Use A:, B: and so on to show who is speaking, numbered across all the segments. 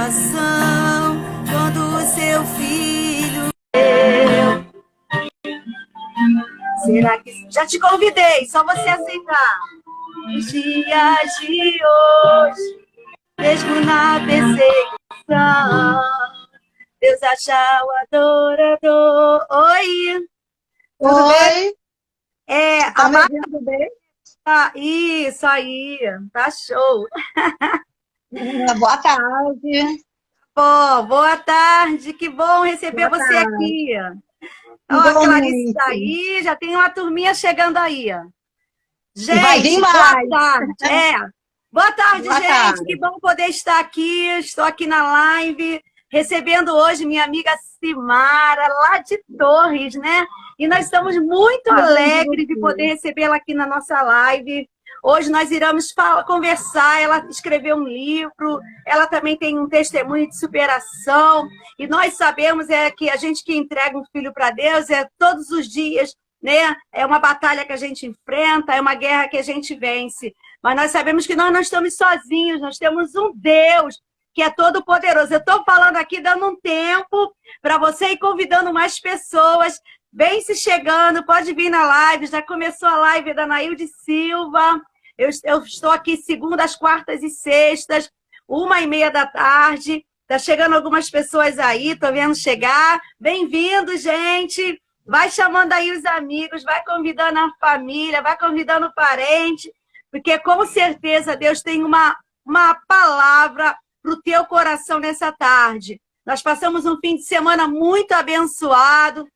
A: salvação quando o seu filho deu. Será que... Já te convidei, só você aceitar. Os dias de hoje, mesmo na perseguição, Deus achar o adorador. Oi! Tudo bem?
B: Tá me ouvindo bem?
A: Isso aí, tá show.
B: Boa tarde.
A: Pô, boa tarde, que bom receber
B: Boa
A: você
B: tarde.
A: aqui. Ó, a Clarice
B: Igualmente.
A: tá aí, já tem uma turminha chegando aí.
B: E vai vir
A: Gente, boa
B: mais.
A: tarde. Boa tarde,
B: Boa
A: gente.
B: tarde.
A: Que bom poder estar aqui. Estou aqui na live, recebendo hoje minha amiga Simara, lá de Torres, né? E nós estamos muito alegres de poder recebê-la aqui na nossa live. Hoje nós iremos conversar. Ela escreveu um livro, ela também tem um testemunho de superação. E nós sabemos que a gente que entrega um filho para Deus todos os dias, né? É uma batalha que a gente enfrenta, é uma guerra que a gente vence. Mas nós sabemos que nós não estamos sozinhos, nós temos um Deus que é todo poderoso. Eu estou falando aqui, dando um tempo para você ir convidando mais pessoas. Vem se chegando, pode vir na live. Já começou a live da Nailde Silva. Eu estou aqui segundas, quartas e sextas, 1h30 da tarde. Está chegando algumas pessoas aí, estou vendo chegar. Bem-vindo, gente. Vai chamando aí os amigos, vai convidando a família, vai convidando o parente, porque com certeza Deus tem uma palavra para o teu coração nessa tarde. Nós passamos um fim de semana muito abençoado,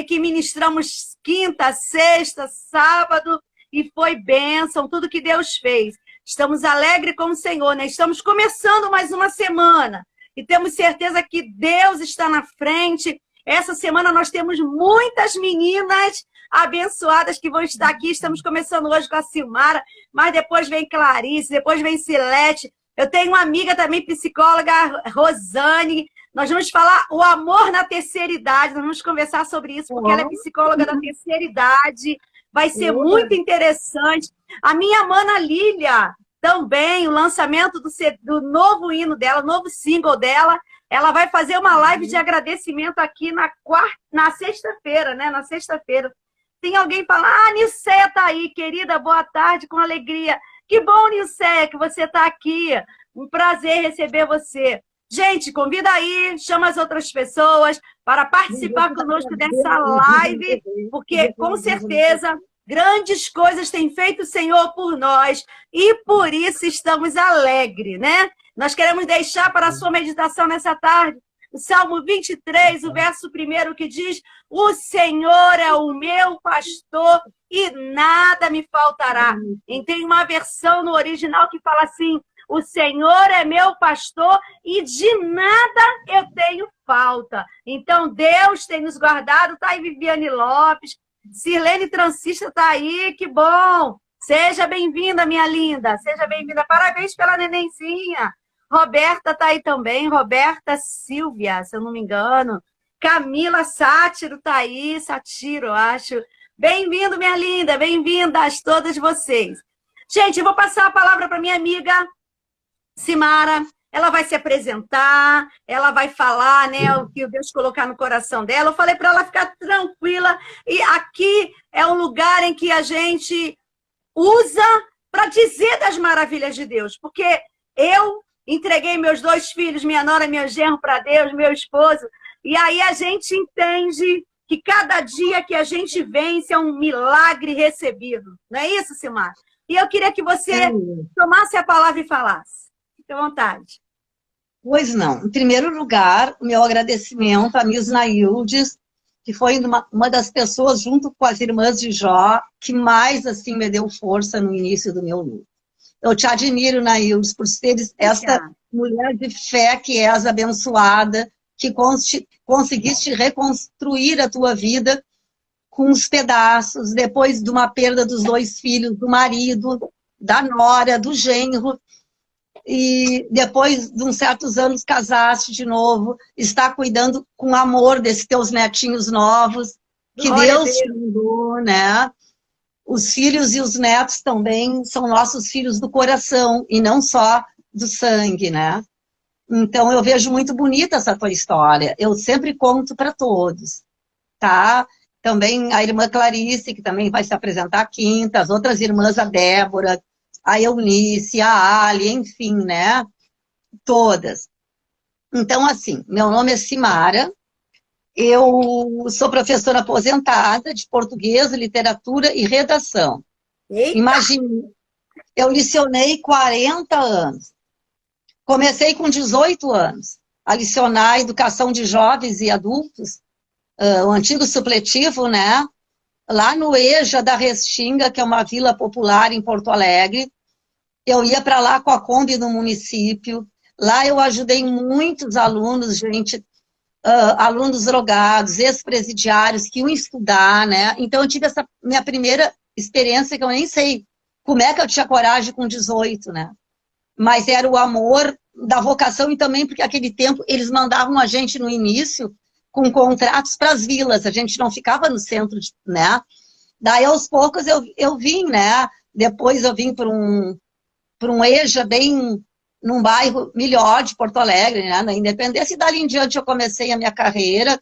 A: que ministramos quinta, sexta, sábado, e foi bênção, tudo que Deus fez. Estamos alegres com o Senhor, né? Estamos começando mais uma semana, e temos certeza que Deus está na frente. Essa semana nós temos muitas meninas abençoadas que vão estar aqui. Estamos começando hoje com a Silmara, mas depois vem Clarice, depois vem Silete. Eu tenho uma amiga também, psicóloga, Rosane. Nós vamos falar o amor na terceira idade. Nós vamos conversar sobre isso, porque ela é psicóloga da terceira idade. Vai ser muito interessante. A minha mana Lília, também, o lançamento do novo hino dela, novo single dela. Ela vai fazer uma live de agradecimento aqui na sexta-feira, né? Na sexta-feira. Tem alguém falando, Nilceia tá aí, querida, boa tarde, com alegria. Que bom, Nilceia, que você tá aqui. Um prazer receber você. Gente, convida aí, chama as outras pessoas para participar conosco dessa live, porque, com certeza, grandes coisas tem feito o Senhor por nós e por isso estamos alegres, né? Nós queremos deixar para a sua meditação nessa tarde o Salmo 23, o verso 1, que diz: o Senhor é o meu pastor e nada me faltará. E tem uma versão no original que fala assim: o Senhor é meu pastor e de nada eu tenho falta. Então, Deus tem nos guardado. Tá aí Viviane Lopes, Sirlene Transista tá aí, que bom. Seja bem-vinda, minha linda. Seja bem-vinda. Parabéns pela nenenzinha. Roberta tá aí também, Roberta Silvia, se eu não me engano. Camila Sátiro tá aí, Satiro, eu acho. Bem-vindo, minha linda, bem-vindas todas vocês. Gente, eu vou passar a palavra para minha amiga Simara. Ela vai se apresentar, ela vai falar, né, o que Deus colocar no coração dela. Eu falei para ela ficar tranquila. E aqui é um lugar em que a gente usa para dizer das maravilhas de Deus. Porque eu entreguei meus 2 filhos, minha nora e meu genro, para Deus, meu esposo. E aí a gente entende que cada dia que a gente vence é um milagre recebido. Não é isso, Simara? E eu queria que você tomasse a palavra e falasse. Fique à vontade.
B: Pois não. Em primeiro lugar, o meu agradecimento a Miss Naildes, que foi uma das pessoas, junto com as irmãs de Jó, que mais assim me deu força no início do meu luto. Eu te admiro, Naildes, por seres esta mulher de fé que és abençoada, que conseguiste reconstruir a tua vida com os pedaços, depois de uma perda dos 2 filhos, do marido, da nora, do genro, e depois de uns certos anos casaste de novo, está cuidando com amor desses teus netinhos novos, que Deus te mandou, né? Os filhos e os netos também são nossos filhos do coração, e não só do sangue, né? Então, eu vejo muito bonita essa tua história. Eu sempre conto para todos, tá? Também a irmã Clarice, que também vai se apresentar quinta, as outras irmãs, a Débora, a Eunice, a Ali, enfim, né? Todas. Então, assim, meu nome é Simara, eu sou professora aposentada de português, literatura e redação.
A: Eita!
B: Imagine, eu licionei 40 anos. Comecei com 18 anos a licionar educação de jovens e adultos, o antigo supletivo, né? Lá no EJA da Restinga, que é uma vila popular em Porto Alegre. Eu ia para lá com a Kombi no município. Lá eu ajudei muitos alunos, gente, alunos drogados, ex-presidiários que iam estudar, né? Então eu tive essa minha primeira experiência que eu nem sei como é que eu tinha coragem com 18, né? Mas era o amor da vocação e também porque aquele tempo eles mandavam a gente no início com contratos para as vilas, a gente não ficava no centro, né? Daí aos poucos eu vim, né? Depois eu vim para um EJA bem num bairro melhor de Porto Alegre, né? Na Independência, e dali em diante eu comecei a minha carreira,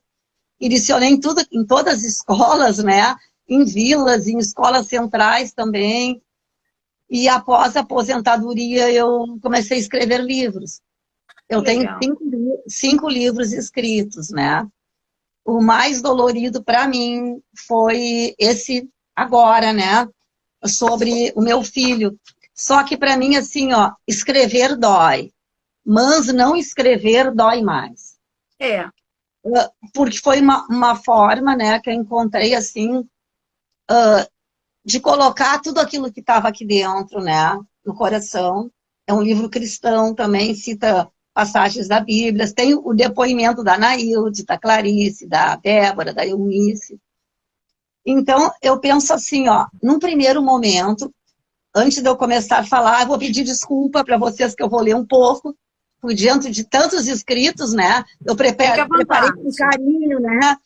B: iniciei em tudo, em todas as escolas, né? Em vilas, em escolas centrais também. E após a aposentadoria, eu comecei a escrever livros. Eu tenho
A: Legal.
B: 5 livros escritos, né? O mais dolorido para mim foi esse agora, né? Sobre o meu filho. Só que para mim, assim, ó, escrever dói, mas não escrever dói mais.
A: É.
B: Porque foi uma forma, né, que eu encontrei, assim, de colocar tudo aquilo que estava aqui dentro, né, no coração. É um livro cristão também, cita passagens da Bíblia. Tem o depoimento da Anaílde, da Clarice, da Débora, da Eunice. Então, eu penso assim, ó, num primeiro momento, antes de eu começar a falar, eu vou pedir desculpa para vocês que eu vou ler um pouco, por diante de tantos escritos, né? Eu
A: Fique à
B: preparei com
A: vontade.
B: carinho, né?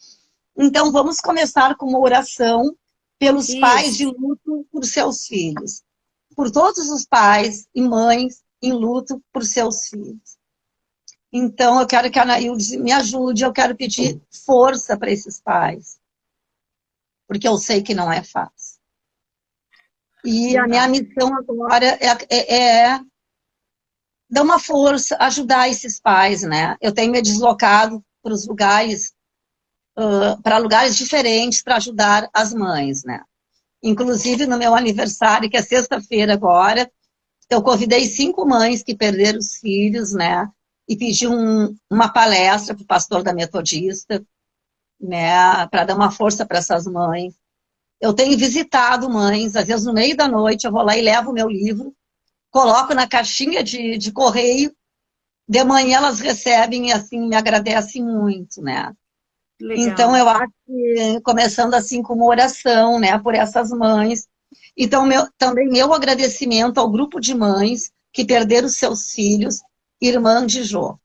B: Então, vamos começar com uma oração pelos pais de
A: Isso.
B: luto por seus filhos. Por todos os pais e mães em luto por seus filhos. Então, eu quero que a Anaílde me ajude, eu quero pedir força para esses pais, porque eu sei que não é fácil. E a minha missão agora é dar uma força, ajudar esses pais, né? Eu tenho me deslocado para os lugares, para lugares diferentes para ajudar as mães, né? Inclusive no meu aniversário, que é sexta-feira agora, eu convidei 5 mães que perderam os filhos, né? E pedi uma palestra para o pastor da Metodista, né? Para dar uma força para essas mães. Eu tenho visitado mães, às vezes no meio da noite eu vou lá e levo o meu livro, coloco na caixinha de correio, de manhã elas recebem e assim me agradecem muito, né?
A: Legal.
B: Então eu acho que começando assim com uma oração, né, por essas mães. Então também meu agradecimento ao grupo de mães que perderam seus filhos, irmã de Jô.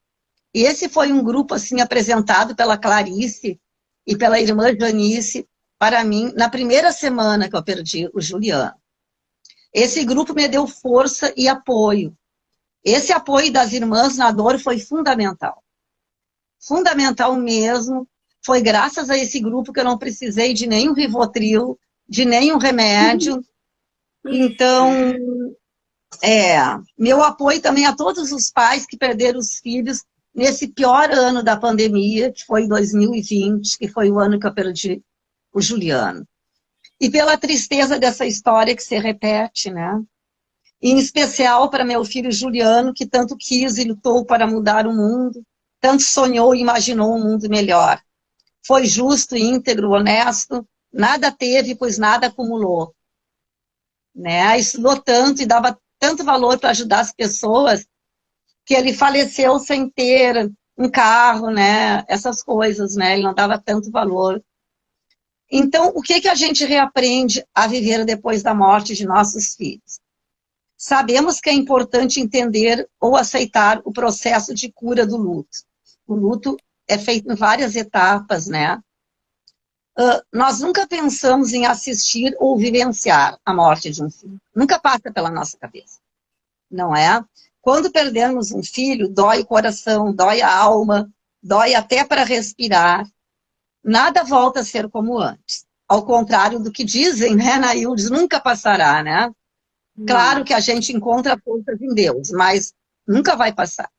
B: E esse foi um grupo assim apresentado pela Clarice e pela irmã Janice para mim na primeira semana que eu perdi o Juliano. Esse grupo me deu força e apoio. Esse apoio das irmãs na dor foi fundamental. Fundamental mesmo. Foi graças a esse grupo que eu não precisei de nenhum Rivotril, de nenhum remédio. Então, meu apoio também a todos os pais que perderam os filhos nesse pior ano da pandemia, que foi 2020, que foi o ano que eu perdi o Juliano. E pela tristeza dessa história que se repete, né? Em especial para meu filho Juliano, que tanto quis e lutou para mudar o mundo, tanto sonhou e imaginou um mundo melhor. Foi justo, íntegro, honesto, nada teve, pois nada acumulou. Né? Estudou tanto e dava tanto valor para ajudar as pessoas, que ele faleceu sem ter um carro, né? Essas coisas, né? Ele não dava tanto valor. Então, o que a gente reaprende a viver depois da morte de nossos filhos? Sabemos que é importante entender ou aceitar o processo de cura do luto. O luto é feito em várias etapas, né? Nós nunca pensamos em assistir ou vivenciar a morte de um filho. Nunca passa pela nossa cabeça, não é? Quando perdemos um filho, dói o coração, dói a alma, dói até para respirar. Nada volta a ser como antes. Ao contrário do que dizem, né, Naildes, nunca passará, né? Claro que a gente encontra forças em Deus, mas nunca vai passar.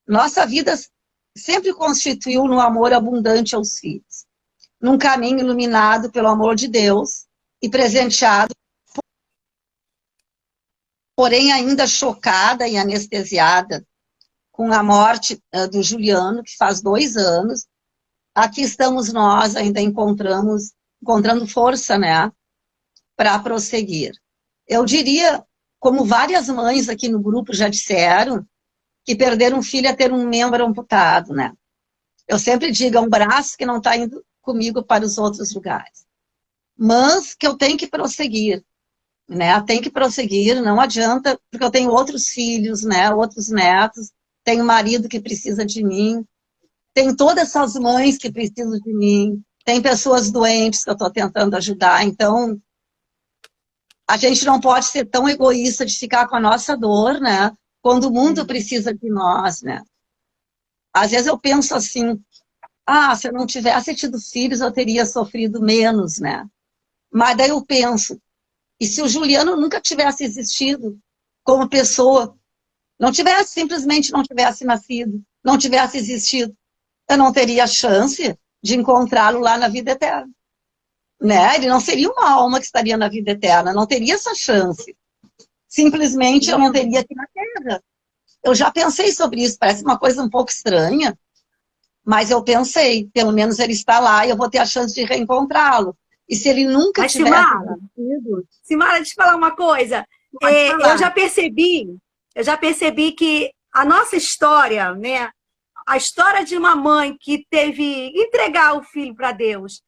B: Nossa vida sempre constituiu no amor abundante aos filhos, num caminho iluminado pelo amor de Deus e presenteado, porém ainda chocada e anestesiada com a morte do Juliano, que faz 2 anos. Aqui estamos nós, ainda encontrando força, né, para prosseguir. Eu diria, como várias mães aqui no grupo já disseram, que perder um filho é ter um membro amputado, né? Eu sempre digo, é um braço que não está indo comigo para os outros lugares. Mas que eu tenho que prosseguir, né? Tem que prosseguir, não adianta, porque eu tenho outros filhos, né? Outros netos, tenho marido que precisa de mim, tem todas essas mães que precisam de mim, tem pessoas doentes que eu estou tentando ajudar, então a gente não pode ser tão egoísta de ficar com a nossa dor, né? Quando o mundo precisa de nós, né? Às vezes eu penso assim, se eu não tivesse tido filhos, eu teria sofrido menos, né? Mas daí eu penso, e se o Juliano nunca tivesse existido como pessoa, simplesmente não tivesse nascido, não tivesse existido, eu não teria chance de encontrá-lo lá na vida eterna, né? Ele não seria uma alma que estaria na vida eterna, não teria essa chance. Simplesmente eu não teria aqui na Terra. Eu já pensei sobre isso, parece uma coisa um pouco estranha, mas eu pensei, pelo menos ele está lá e eu vou ter a chance de reencontrá-lo. E se ele nunca tivesse...
A: Simara, deixa eu falar uma coisa. Eu já percebi que a nossa história, né, a história de uma mãe que teve que entregar o filho para Deus,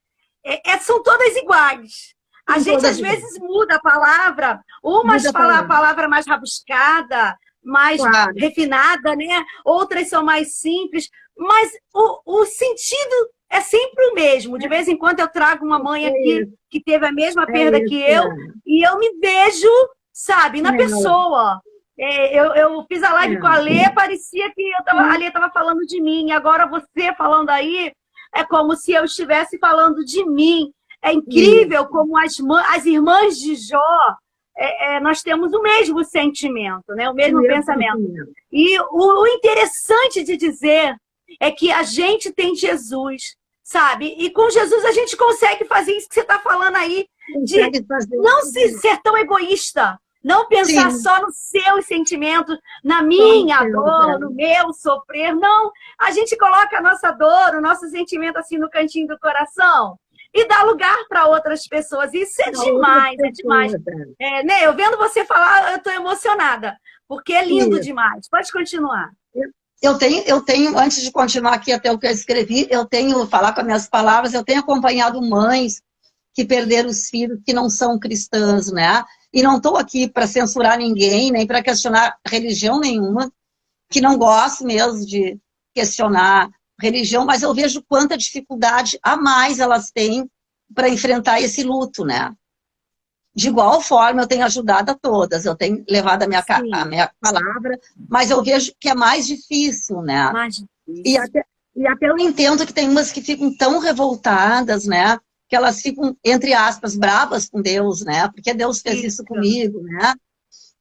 A: são todas iguais. A gente, às vezes, muda a palavra, umas falam a palavra mais rabuscada, mais refinada, né? Outras são mais simples, mas o sentido é sempre o mesmo. De vez em quando eu trago uma mãe aqui que teve a mesma perda que eu, e eu me vejo, sabe, na pessoa. Eu fiz a live com a Lê, parecia que a Lê estava falando de mim, e agora você falando aí, é como se eu estivesse falando de mim. É incrível como as irmãs de Jó, nós temos o mesmo sentimento, né? O mesmo pensamento. E o interessante de dizer é que a gente tem Jesus, sabe? E com Jesus a gente consegue fazer isso que você está falando aí, de não ser tão egoísta, não pensar só nos seus sentimentos, na minha dor, no meu sofrer. Não, a gente coloca a nossa dor, o nosso sentimento assim no cantinho do coração e dá lugar para outras pessoas. Isso é demais, é demais. Né? Eu vendo você falar, eu estou emocionada, porque é lindo demais. Pode continuar.
B: Eu tenho, antes de continuar aqui até o que eu escrevi, falar com as minhas palavras, eu tenho acompanhado mães que perderam os filhos que não são cristãs, né? E não estou aqui para censurar ninguém, nem para questionar religião nenhuma, que não gosto mesmo de questionar religião, mas eu vejo quanta dificuldade a mais elas têm para enfrentar esse luto, né? De igual forma, eu tenho ajudado a todas, eu tenho levado a minha palavra, mas eu vejo que é mais difícil, né? Mais difícil. E até eu entendo que tem umas que ficam tão revoltadas, né? Que elas ficam, entre aspas, bravas com Deus, né? Porque Deus fez isso comigo, né?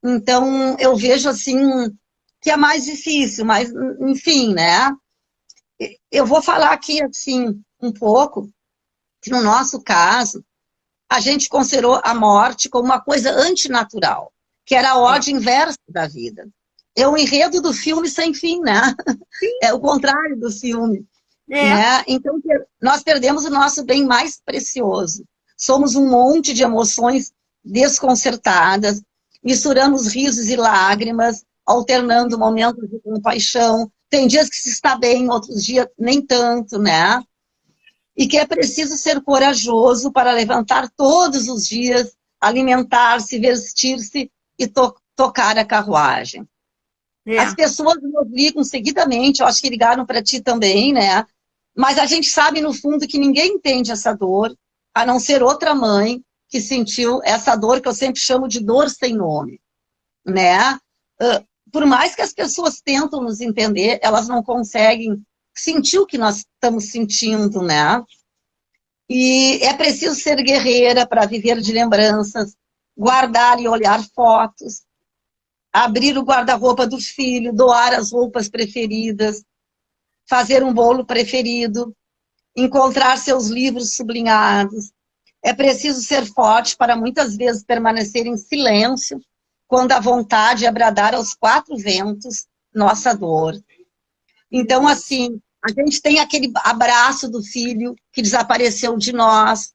B: Então, eu vejo, assim, que é mais difícil, mas, enfim, né? Eu vou falar aqui, assim, um pouco, que no nosso caso, a gente considerou a morte como uma coisa antinatural, que era a ordem inversa da vida. É o enredo do filme Sem Fim, né? É o contrário do filme. Né? Então, nós perdemos o nosso bem mais precioso. Somos um monte de emoções desconcertadas, misturamos risos e lágrimas, alternando momentos de compaixão. Tem dias que se está bem, outros dias nem tanto, né? E que é preciso ser corajoso para levantar todos os dias, alimentar-se, vestir-se e tocar a carruagem. As pessoas nos ligam seguidamente, eu acho que ligaram para ti também, né? Mas a gente sabe, no fundo, que ninguém entende essa dor, a não ser outra mãe que sentiu essa dor que eu sempre chamo de dor sem nome, né? por mais que as pessoas tentam nos entender, elas não conseguem sentir o que nós estamos sentindo, né? E é preciso ser guerreira para viver de lembranças, guardar e olhar fotos, abrir o guarda-roupa do filho, doar as roupas preferidas, fazer um bolo preferido, encontrar seus livros sublinhados. É preciso ser forte para muitas vezes permanecer em silêncio quando a vontade é bradar aos quatro ventos nossa dor. Então, assim, a gente tem aquele abraço do filho que desapareceu de nós.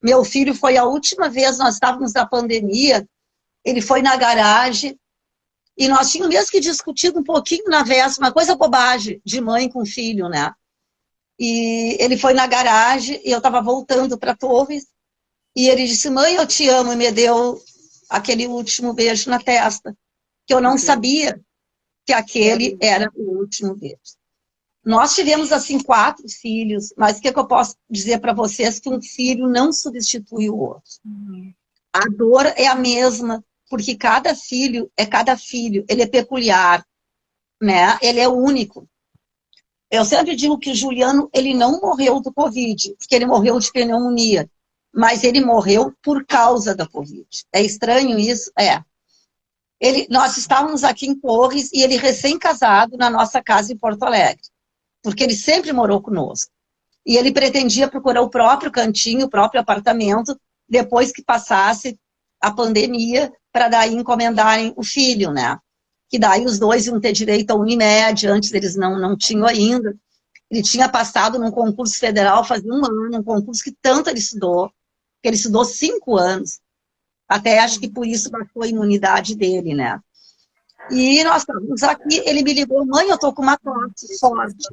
B: Meu filho foi a última vez, nós estávamos na pandemia, ele foi na garagem e nós tínhamos mesmo que discutido um pouquinho na véspera, uma coisa bobagem de mãe com filho, né? E ele foi na garagem e eu estava voltando para Torres e ele disse, mãe, eu te amo, e me deu aquele último beijo na testa, que eu não sabia que aquele era o último beijo. Nós tivemos, assim, 4 filhos, mas o que eu posso dizer para vocês? Que um filho não substitui o outro. A dor é a mesma, porque cada filho é cada filho, ele é peculiar, né? Ele é único. Eu sempre digo que o Juliano, ele não morreu do Covid, porque ele morreu de pneumonia, mas ele morreu por causa da Covid. É estranho isso? É. Nós estávamos aqui em Torres e ele recém-casado na nossa casa em Porto Alegre, porque ele sempre morou conosco. E ele pretendia procurar o próprio cantinho, o próprio apartamento, depois que passasse a pandemia, para daí encomendarem o filho, né? Que daí os dois iam ter direito à Unimed, antes eles não tinham ainda. Ele tinha passado num concurso federal fazia um ano, um concurso que tanto ele estudou, que ele estudou 5 anos. Até acho que por isso baixou a imunidade dele, né? E nós estávamos aqui, ele me ligou, mãe, eu estou com uma tosse forte,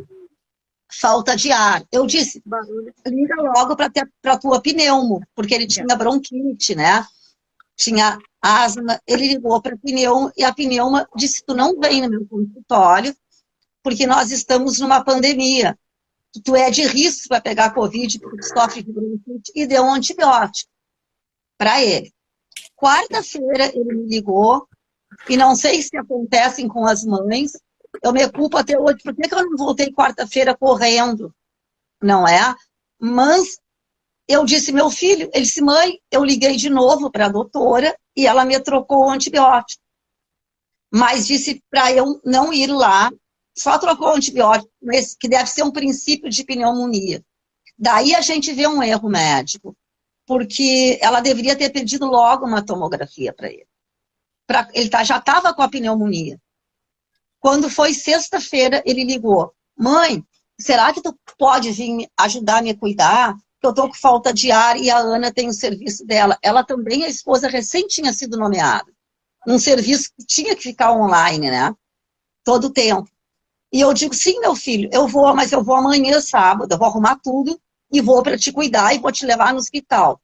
B: falta de ar. Eu disse, liga logo para a tua pneumo, porque ele tinha bronquite, né? Tinha asma, ele ligou para a pneumo, e a pneuma disse, tu não vem no meu consultório, porque nós estamos numa pandemia. Tu é de risco para pegar Covid, porque tu sofre de bronquite, e deu um antibiótico para ele. Quarta-feira ele me ligou, e não sei se acontecem com as mães, eu me culpo até hoje, por que eu não voltei quarta-feira correndo? Não é? Mas eu disse, meu filho, ele disse, mãe, eu liguei de novo para a doutora e ela me trocou o antibiótico. Mas disse para eu não ir lá, só trocou o antibiótico, que deve ser um princípio de pneumonia. Daí a gente vê um erro médico, porque ela deveria ter pedido logo uma tomografia para ele. Ele já estava com a pneumonia. Quando foi sexta-feira, ele ligou. Mãe, será que tu pode vir ajudar a me cuidar? Que eu estou com falta de ar e a Ana tem o serviço dela. Ela também, a esposa, recém tinha sido nomeada. Um serviço que tinha que ficar online, né? Todo o tempo. E eu digo, sim, meu filho, eu vou, mas eu vou amanhã, sábado, eu vou arrumar tudo e vou para te cuidar e vou te levar no hospital.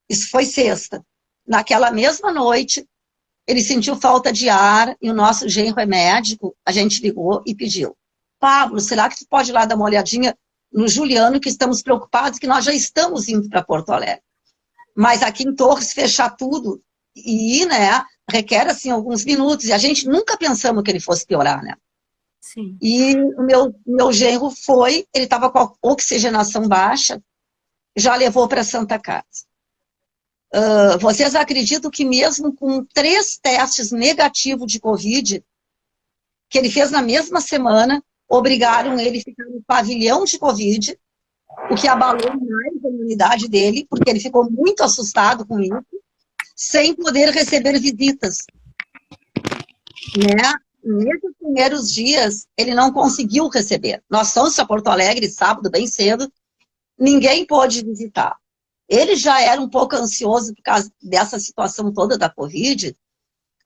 B: Isso foi sexta. Naquela mesma noite, ele sentiu falta de ar e o nosso genro é médico, a gente ligou e pediu. Pablo, será que tu pode ir lá dar uma olhadinha no Juliano, que estamos preocupados, que nós já estamos indo para Porto Alegre. Mas aqui em Torres, fechar tudo e ir, né, requer, assim, alguns minutos. E a gente nunca pensamos que ele fosse piorar, né?
A: Sim.
B: E o meu genro foi, ele estava com a oxigenação baixa, já levou para Santa Casa. Vocês acreditam que mesmo com 3 testes negativos de Covid, que ele fez na mesma semana, obrigaram ele a ficar no pavilhão de Covid, o que abalou mais a imunidade dele, porque ele ficou muito assustado com isso, sem poder receber visitas. Né? Nesses primeiros dias, ele não conseguiu receber. Nós fomos para Porto Alegre sábado, bem cedo, ninguém pôde visitar. Ele já era um pouco ansioso por causa dessa situação toda da Covid,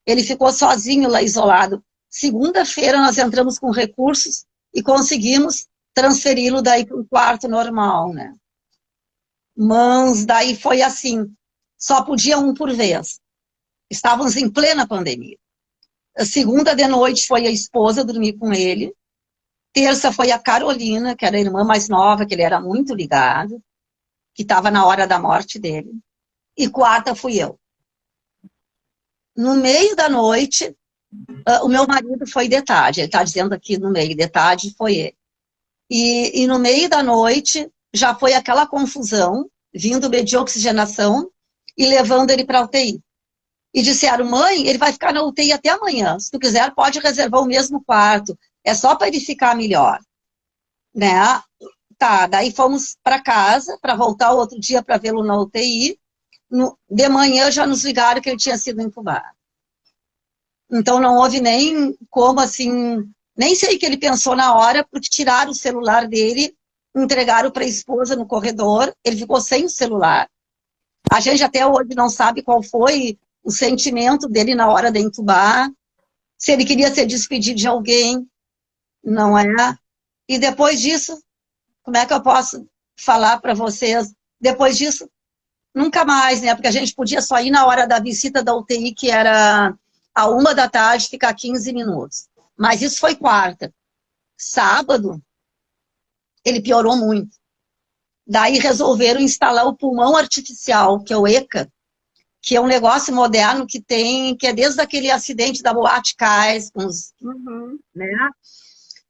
B: ele ficou sozinho lá, isolado. Segunda-feira nós entramos com recursos e conseguimos transferi-lo daí para o quarto normal, né? Mas daí foi assim, só podia um por vez. Estávamos em plena pandemia. A segunda de noite foi a esposa dormir com ele. Terça foi a Carolina, que era a irmã mais nova, que ele era muito ligado, que estava na hora da morte dele. E quarta fui eu. No meio da noite, O meu marido foi de tarde, ele está dizendo aqui no meio, de tarde foi ele. E no meio da noite já foi aquela confusão, vindo de oxigenação e levando ele para a UTI. E disseram, mãe, ele vai ficar na UTI até amanhã. Se tu quiser, pode reservar o mesmo quarto. É só para ele ficar melhor. Né? Tá, daí fomos para casa, para voltar outro dia para vê-lo na UTI. De manhã já nos ligaram que ele tinha sido entubado. Então não houve nem como, assim, nem sei o que ele pensou na hora, porque tiraram o celular dele, entregaram para a esposa no corredor, ele ficou sem o celular. A gente até hoje não sabe qual foi o sentimento dele na hora de entubar, se ele queria se despedir de alguém, não é? E depois disso, como é que eu posso falar para vocês? Depois disso, nunca mais, né? Porque a gente podia só ir na hora da visita da UTI, que era à 1h da tarde, ficar 15 minutos. Mas isso foi quarta. Sábado, ele piorou muito. Daí resolveram instalar o pulmão artificial, que é o ECA, que é um negócio moderno que tem, que é desde aquele acidente da Boate Kiss, com os, né?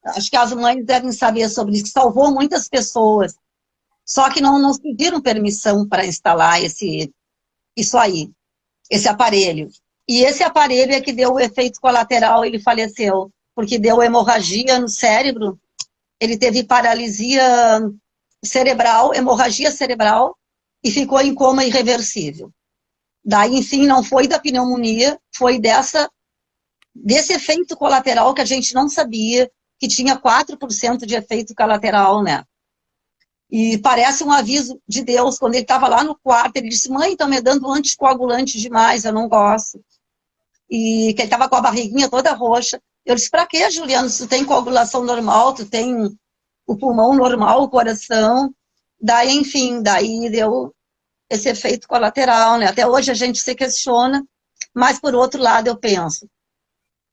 B: Acho que as mães devem saber sobre isso, que salvou muitas pessoas. Só que não nos pediram permissão para instalar isso aí, esse aparelho. E esse aparelho é que deu o efeito colateral, ele faleceu, porque deu hemorragia no cérebro, ele teve paralisia cerebral, hemorragia cerebral, e ficou em coma irreversível. Daí, enfim, não foi da pneumonia, foi desse efeito colateral que a gente não sabia, que tinha 4% de efeito colateral, né? E parece um aviso de Deus, quando ele estava lá no quarto, ele disse, mãe, estão me dando anticoagulante demais, eu não gosto. E que ele estava com a barriguinha toda roxa. Eu disse, pra quê, Juliano, se tu tem coagulação normal, tu tem o pulmão normal, o coração. Daí, enfim, daí deu esse efeito colateral, né? Até hoje a gente se questiona, mas por outro lado eu penso,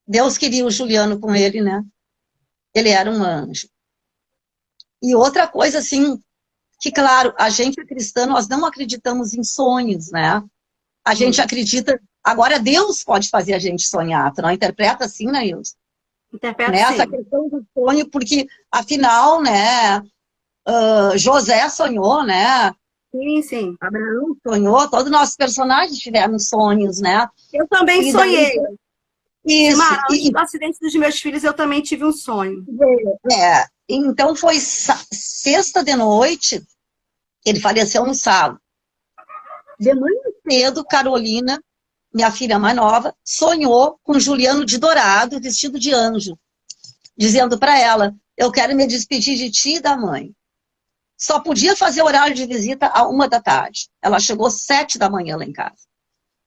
B: Deus queria o Juliano com ele, né? Ele era um anjo. E outra coisa, assim, que, claro, a gente é cristã, nós não acreditamos em sonhos, né? A gente acredita... Agora, Deus pode fazer a gente sonhar. Tu não interpreta assim, né, Ilse?
A: Interpreto
B: Nessa
A: sim.
B: questão do sonho, porque, afinal, né, José sonhou, né?
A: Sim, sim.
B: Abraão sonhou, todos os nossos personagens tiveram sonhos, né?
A: Eu também
B: E daí,
A: sonhei.
B: isso.
A: Simara, antes do acidente dos meus filhos, eu também tive um sonho.
B: Então, foi sexta de noite, ele faleceu no sábado. De manhã cedo, Carolina, minha filha mais nova, sonhou com Juliano de dourado, vestido de anjo, dizendo para ela, eu quero me despedir de ti e da mãe. Só podia fazer horário de visita à 1h da tarde. Ela chegou 7h lá em casa.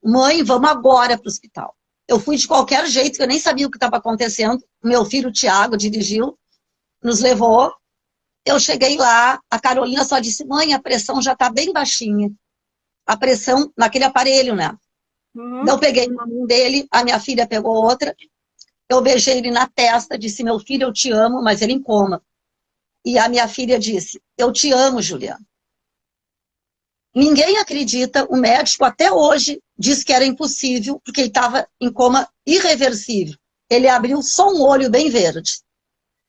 B: Mãe, vamos agora para o hospital. Eu fui de qualquer jeito, que eu nem sabia o que estava acontecendo. Meu filho, Tiago, dirigiu, nos levou. Eu cheguei lá, a Carolina só disse, mãe, a pressão já está bem baixinha. A pressão naquele aparelho, né? Eu peguei uma mão dele, a minha filha pegou outra. Eu beijei ele na testa, disse, meu filho, eu te amo, mas ele em coma. E a minha filha disse, eu te amo, Juliano. Ninguém acredita, o médico até hoje disse que era impossível, porque ele estava em coma irreversível. Ele abriu só um olho bem verde.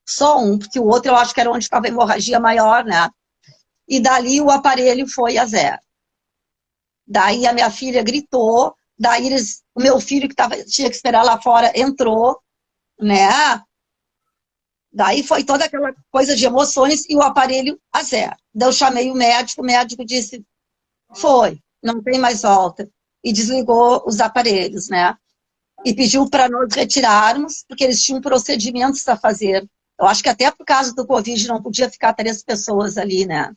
B: Só um, porque o outro eu acho que era onde estava a hemorragia maior, né? E dali o aparelho foi a zero. Daí a minha filha gritou, daí o meu filho que tinha que esperar lá fora entrou, né? Daí foi toda aquela coisa de emoções e o aparelho a zero. Daí eu chamei o médico disse, foi, não tem mais volta. E desligou os aparelhos, né? E pediu para nós retirarmos, porque eles tinham procedimentos a fazer. Eu acho que até por causa do Covid não podia ficar 3 pessoas ali, né?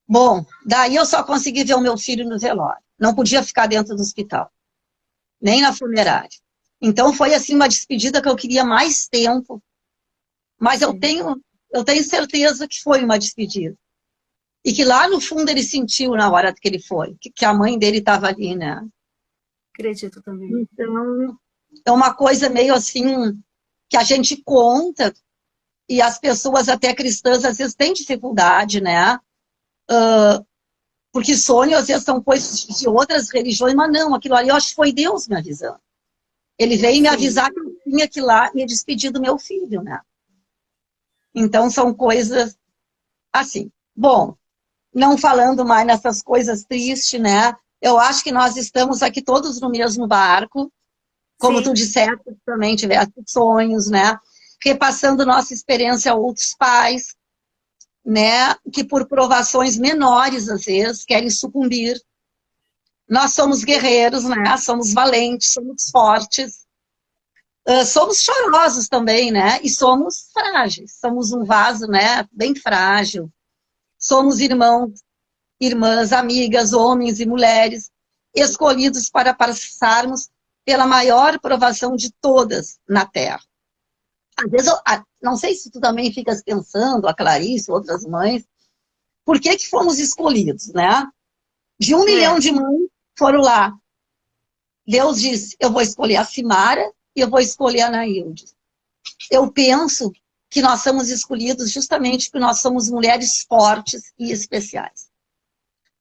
B: Bom, daí eu só consegui ver o meu filho no velório. Não podia ficar dentro do hospital, nem na funerária. Então foi assim uma despedida que eu queria mais tempo, mas eu tenho certeza que foi uma despedida. E que lá no fundo ele sentiu na hora que ele foi, que a mãe dele estava ali, né?
A: Acredito também.
B: Então, é uma coisa meio assim, que a gente conta, e as pessoas até cristãs às vezes têm dificuldade, né? Porque sonhos às vezes são coisas de outras religiões, mas não, aquilo ali eu acho que foi Deus me avisando. Ele veio me avisar que eu tinha que ir lá me despedir do meu filho, né? Então, são coisas assim. Bom, não falando mais nessas coisas tristes, né? Eu acho que nós estamos aqui todos no mesmo barco, como tu disseste, também tivesse sonhos, né? Repassando nossa experiência a outros pais, né? Que por provações menores, às vezes, querem sucumbir. Nós somos guerreiros, né? Somos valentes, somos fortes. Somos chorosos também, né? E somos frágeis. Somos um vaso, né? Bem frágil. Somos irmãos, irmãs, amigas, homens e mulheres, escolhidos para passarmos pela maior provação de todas na Terra. Às vezes, não sei se tu também ficas pensando, a Clarice, outras mães, por que que fomos escolhidos, né? De 1 milhão de mães foram lá. Deus disse, eu vou escolher a Simara e eu vou escolher a Anaílde. Eu penso que nós somos escolhidos justamente porque nós somos mulheres fortes e especiais.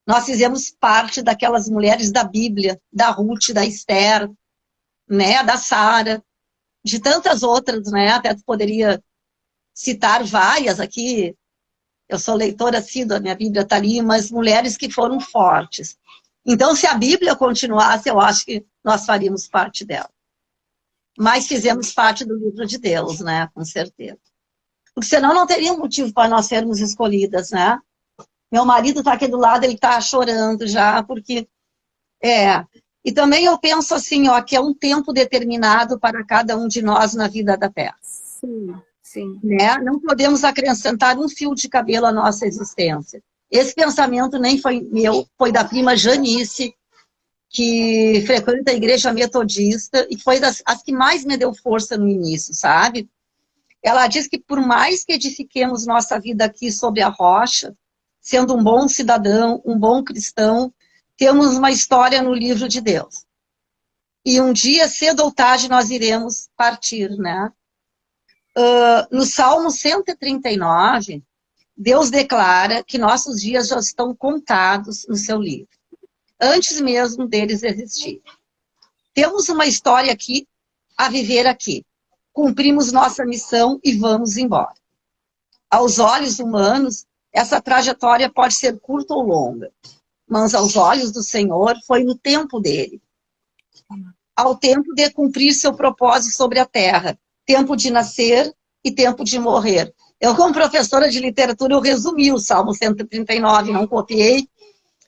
B: Nós fizemos parte daquelas mulheres da Bíblia, da Ruth, da Esther, né, da Sara, de tantas outras, né? Até tu poderia citar várias aqui. Eu sou leitora assídua, minha Bíblia está ali, mas mulheres que foram fortes. Então, se a Bíblia continuasse, eu acho que nós faríamos parte dela. Mas fizemos parte do livro de Deus, né? Com certeza. Porque senão não teria motivo para nós sermos escolhidas, né? Meu marido está aqui do lado, ele está chorando já, porque... E também eu penso assim, ó, que é um tempo determinado para cada um de nós na vida da Terra.
A: Sim, sim.
B: Né? Não podemos acrescentar um fio de cabelo à nossa existência. Esse pensamento nem foi meu, foi da prima Janice, que frequenta a igreja metodista, e foi as que mais me deu força no início, sabe? Ela diz que por mais que edifiquemos nossa vida aqui sobre a rocha, sendo um bom cidadão, um bom cristão, temos uma história no livro de Deus. E um dia, cedo ou tarde, nós iremos partir, né? No Salmo 139, Deus declara que nossos dias já estão contados no seu livro, antes mesmo deles existirem. Temos uma história aqui a viver aqui. Cumprimos nossa missão e vamos embora. Aos olhos humanos, essa trajetória pode ser curta ou longa, mas aos olhos do Senhor foi no tempo dele. Ao tempo de cumprir seu propósito sobre a terra, tempo de nascer e tempo de morrer. Eu, como professora de literatura, eu resumi o Salmo 139, não copiei.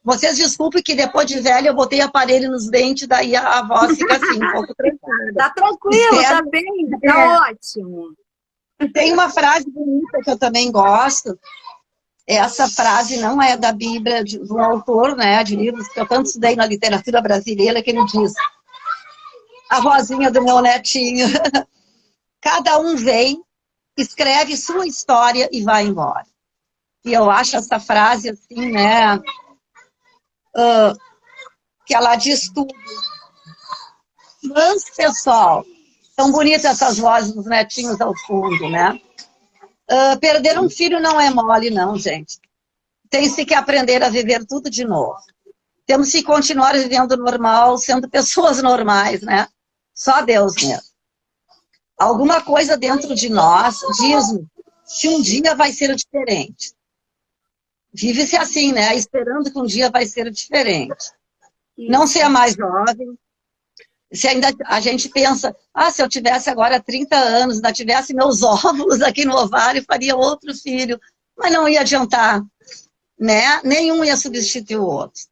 B: Vocês desculpem que depois de velha eu botei aparelho nos dentes, daí a voz fica assim, um pouco trancada.
A: Tá tranquilo, tá bem, tá ótimo.
B: Tem uma frase bonita que eu também gosto. Essa frase não é da Bíblia, de um autor, né, de livros que eu tanto estudei na literatura brasileira, que ele diz, a vozinha do meu netinho, cada um vem, escreve sua história e vai embora. E eu acho essa frase assim, né, que ela diz tudo. Mas, pessoal, tão bonitas essas vozes dos netinhos ao fundo, né? Perder um filho não é mole, não, gente. Tem-se que aprender a viver tudo de novo. Temos que continuar vivendo normal, sendo pessoas normais, né? Só Deus mesmo. Alguma coisa dentro de nós diz-nos que um dia vai ser diferente. Vive-se assim, né? Esperando que um dia vai ser diferente. Não ser mais jovem. Se ainda a gente pensa, se eu tivesse agora 30 anos, ainda tivesse meus óvulos aqui no ovário, faria outro filho. Mas não ia adiantar, né? Nenhum ia substituir o outro.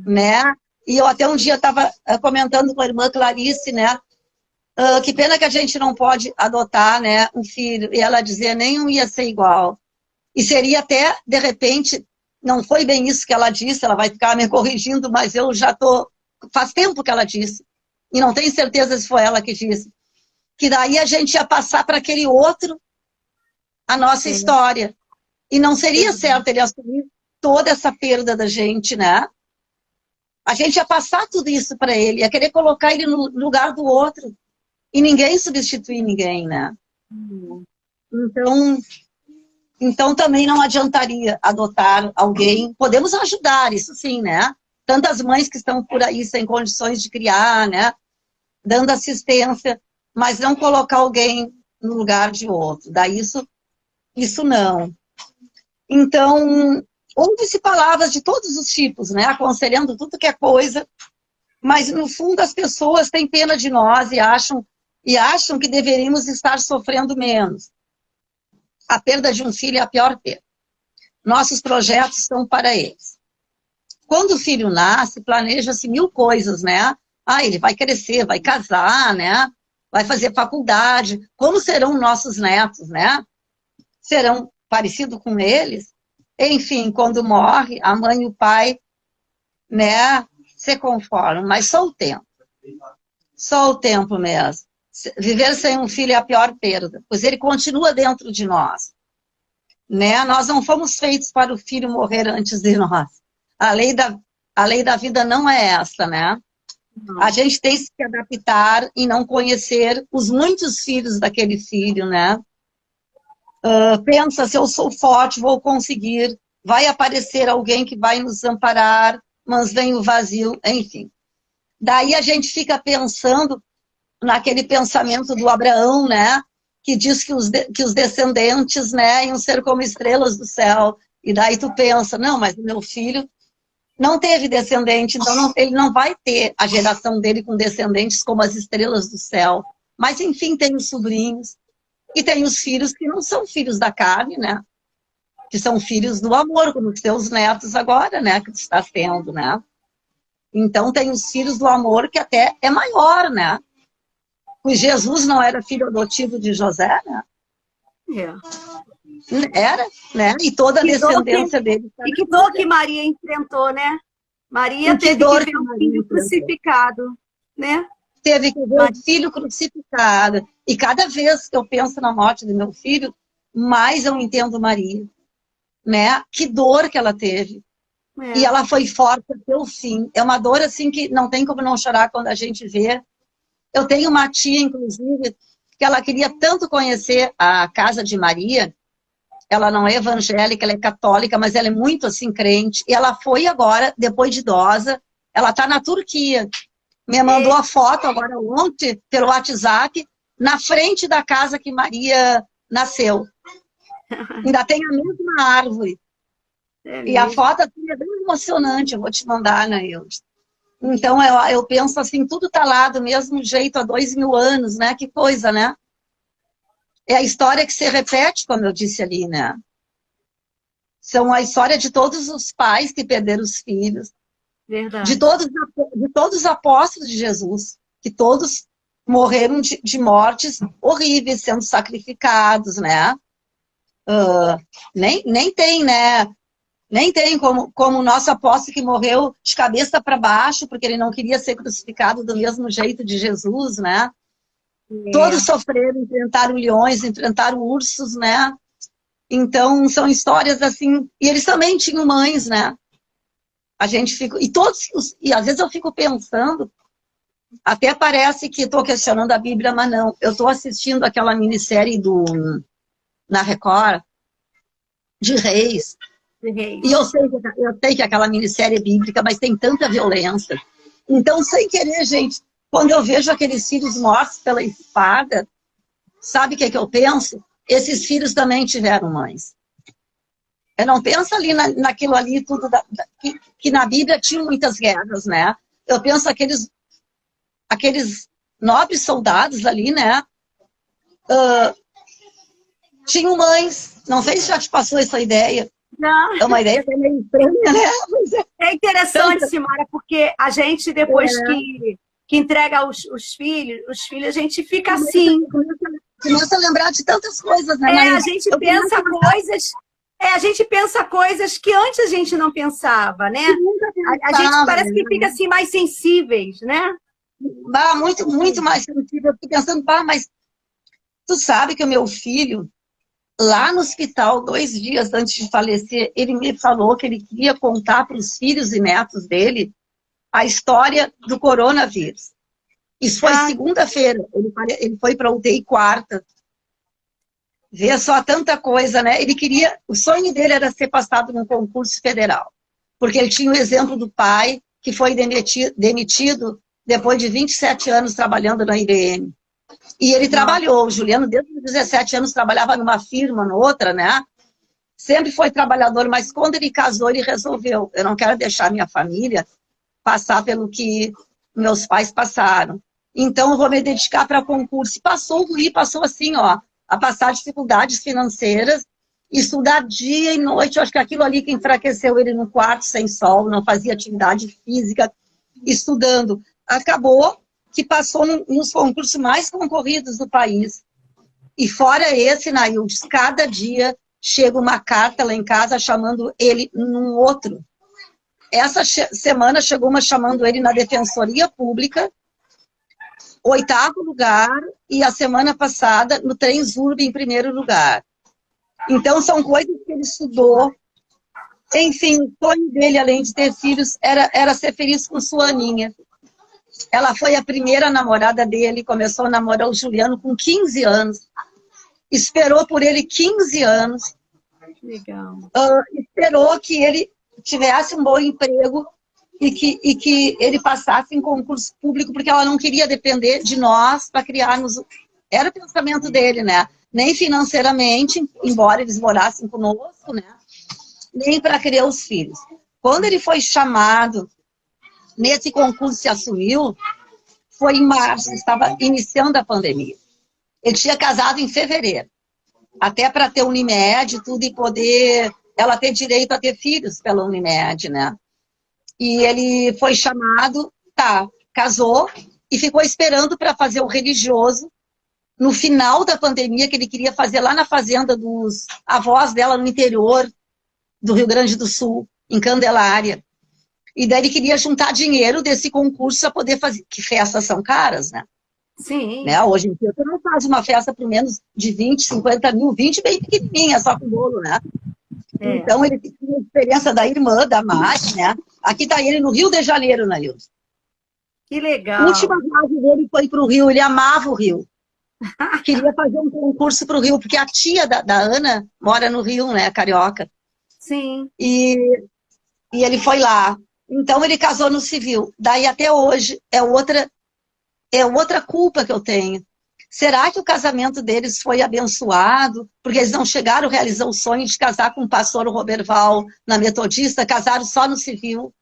B: Né? E eu até um dia estava comentando com a irmã Clarice, né? Que pena que a gente não pode adotar, né, um filho. E ela dizia, nenhum ia ser igual. E seria até, de repente, não foi bem isso que ela disse, ela vai ficar me corrigindo, mas eu já tô... Faz tempo que ela disse. E não tenho certeza se foi ela que disse. Que daí a gente ia passar para aquele outro a nossa história. E não seria certo ele assumir toda essa perda da gente, né? A gente ia passar tudo isso para ele, ia querer colocar ele no lugar do outro. E ninguém substituir ninguém, né? Então também não adiantaria adotar alguém. Podemos ajudar, isso sim, né? Tantas mães que estão por aí sem condições de criar, né? dando assistência, mas não colocar alguém no lugar de outro. Daí isso não. Então, ouve-se palavras de todos os tipos, né? Aconselhando tudo que é coisa, mas no fundo as pessoas têm pena de nós e acham que deveríamos estar sofrendo menos. A perda de um filho é a pior perda. Nossos projetos são para eles. Quando o filho nasce, planeja-se 1000 coisas, né? Ah, ele vai crescer, vai casar, né? Vai fazer faculdade. Como serão nossos netos, né? Serão parecidos com eles? Enfim, quando morre, a mãe e o pai, né, se conformam, mas só o tempo. Só o tempo mesmo. Viver sem um filho é a pior perda, pois ele continua dentro de nós. Né? Nós não fomos feitos para o filho morrer antes de nós. A lei da vida não é essa, né? A gente tem que se adaptar e não conhecer os muitos filhos daquele filho, né? Pensa, se eu sou forte, vou conseguir. Vai aparecer alguém que vai nos amparar, mas vem o vazio, enfim. Daí a gente fica pensando naquele pensamento do Abraão, né? Que diz que os descendentes, né, iam ser como estrelas do céu. E daí tu pensa, não, mas o meu filho não teve descendente, então ele não vai ter a geração dele com descendentes como as estrelas do céu. Mas, enfim, tem os sobrinhos. E tem os filhos que não são filhos da carne, né? Que são filhos do amor, como os teus netos agora, né? Que tu está tendo, né? Então, tem os filhos do amor que até é maior, né? Pois Jesus não era filho adotivo de José, né? Era, né? E toda a descendência dele.
A: E que dor que Maria enfrentou, né? Maria teve que ver o filho crucificado, né?
B: Teve que ver o filho crucificado. E cada vez que eu penso na morte do meu filho, mais eu entendo Maria. Né? Que dor que ela teve. E ela foi forte até o fim. É uma dor assim que não tem como não chorar quando a gente vê. Eu tenho uma tia, inclusive, que ela queria tanto conhecer a casa de Maria. Ela não é evangélica, ela é católica, mas ela é muito assim crente. E ela foi agora, depois de idosa, ela está na Turquia. Me mandou a foto agora ontem, pelo WhatsApp, na frente da casa que Maria nasceu. Ainda tem a mesma árvore. E a foto assim, é bem emocionante, eu vou te mandar, né, Ilde? Então, eu penso assim, tudo está lá do mesmo jeito há 2000 anos, né? Que coisa, né? É a história que se repete, como eu disse ali, né? São a história de todos os pais que perderam os filhos.
A: Verdade.
B: De todos os apóstolos de Jesus, que todos morreram de mortes horríveis, sendo sacrificados, né? Nem tem, né? Nem tem como o nosso apóstolo que morreu de cabeça para baixo, porque ele não queria ser crucificado do mesmo jeito de Jesus, né? Todos sofreram, enfrentaram leões, enfrentaram ursos, né? Então, são histórias assim... E eles também tinham mães, né? A gente fica... E às vezes eu fico pensando, até parece que estou questionando a Bíblia, mas não. Eu estou assistindo aquela minissérie na Record, de Reis. E eu sei que aquela minissérie é bíblica, mas tem tanta violência. Então, sem querer, gente, quando eu vejo aqueles filhos mortos pela espada, sabe o que eu penso? Esses filhos também tiveram mães. Eu não penso ali naquilo ali, tudo que na Bíblia tinha muitas guerras, né? Eu penso aqueles nobres soldados ali, né? Tinham mães. Não sei se já te passou essa ideia.
A: Não.
B: É uma ideia meio estranha, né?
A: É interessante, Simara, porque a gente, depois que entrega os filhos, a gente fica assim.
B: Começa a lembrar de tantas coisas, né?
A: A gente pensa coisas... a gente pensa coisas que antes a gente não pensava, né? A gente parece que fica assim mais sensíveis, né?
B: Muito mais sensível. Eu fico pensando, mas tu sabe que o meu filho, lá no hospital, 2 dias antes de falecer, ele me falou que ele queria contar para os filhos e netos dele a história do coronavírus. Isso foi segunda-feira. Ele foi para a UTI quarta. Vê só tanta coisa, né? O sonho dele era ser passado num concurso federal. Porque ele tinha o exemplo do pai, que foi demitido depois de 27 anos trabalhando na IBM. E ele trabalhou, o Juliano, desde os 17 anos, trabalhava numa firma, noutra, né? Sempre foi trabalhador, mas quando ele casou, ele resolveu, eu não quero deixar minha família passar pelo que meus pais passaram. Então, eu vou me dedicar para concurso. E passou o guri, passou assim, ó, a passar dificuldades financeiras, estudar dia e noite. Eu acho que aquilo ali que enfraqueceu ele no quarto, sem sol, não fazia atividade física, estudando. Acabou que passou nos concursos mais concorridos do país. E fora esse, Naildes, cada dia chega uma carta lá em casa chamando ele num outro. Essa semana chegou uma chamando ele na Defensoria Pública, 8º lugar, e a semana passada no Transurb em 1º lugar. Então são coisas que ele estudou. Enfim, o sonho dele, além de ter filhos, era ser feliz com sua Aninha. Ela foi a primeira namorada dele, começou a namorar o Juliano com 15 anos. Esperou por ele 15 anos.
A: Legal.
B: Esperou que ele tivesse um bom emprego e que ele passasse em concurso público, porque ela não queria depender de nós para criarmos. Era o pensamento dele, né? Nem financeiramente, embora eles morassem conosco, né? Nem para criar os filhos. Quando ele foi chamado, nesse concurso se assumiu, foi em março, estava iniciando a pandemia. Ele tinha casado em fevereiro, até para ter Unimed e tudo, e poder ela ter direito a ter filhos pela Unimed, né? E ele foi chamado, casou, e ficou esperando para fazer o religioso no final da pandemia, que ele queria fazer lá na fazenda dos avós dela, no interior do Rio Grande do Sul, em Candelária. E daí ele queria juntar dinheiro desse concurso para poder fazer, que festas são caras, né?
A: Sim.
B: Né? Hoje em dia, você não faz uma festa por menos de 20, 50 mil, 20 bem pequenininha, só com bolo, né? É. Então, ele tinha a experiência da irmã, da Mari, né? Aqui está ele no Rio de Janeiro, Nailson.
A: Que legal.
B: A última viagem dele foi para o Rio, ele amava o Rio. Queria fazer um concurso para o Rio, porque a tia da Ana mora no Rio, né? Carioca.
A: Sim.
B: E ele foi lá. Então, ele casou no civil. Daí, até hoje, é outra culpa que eu tenho. Será que o casamento deles foi abençoado? Porque eles não chegaram a realizar o sonho de casar com o pastor Roberval na Metodista, casaram só no civil,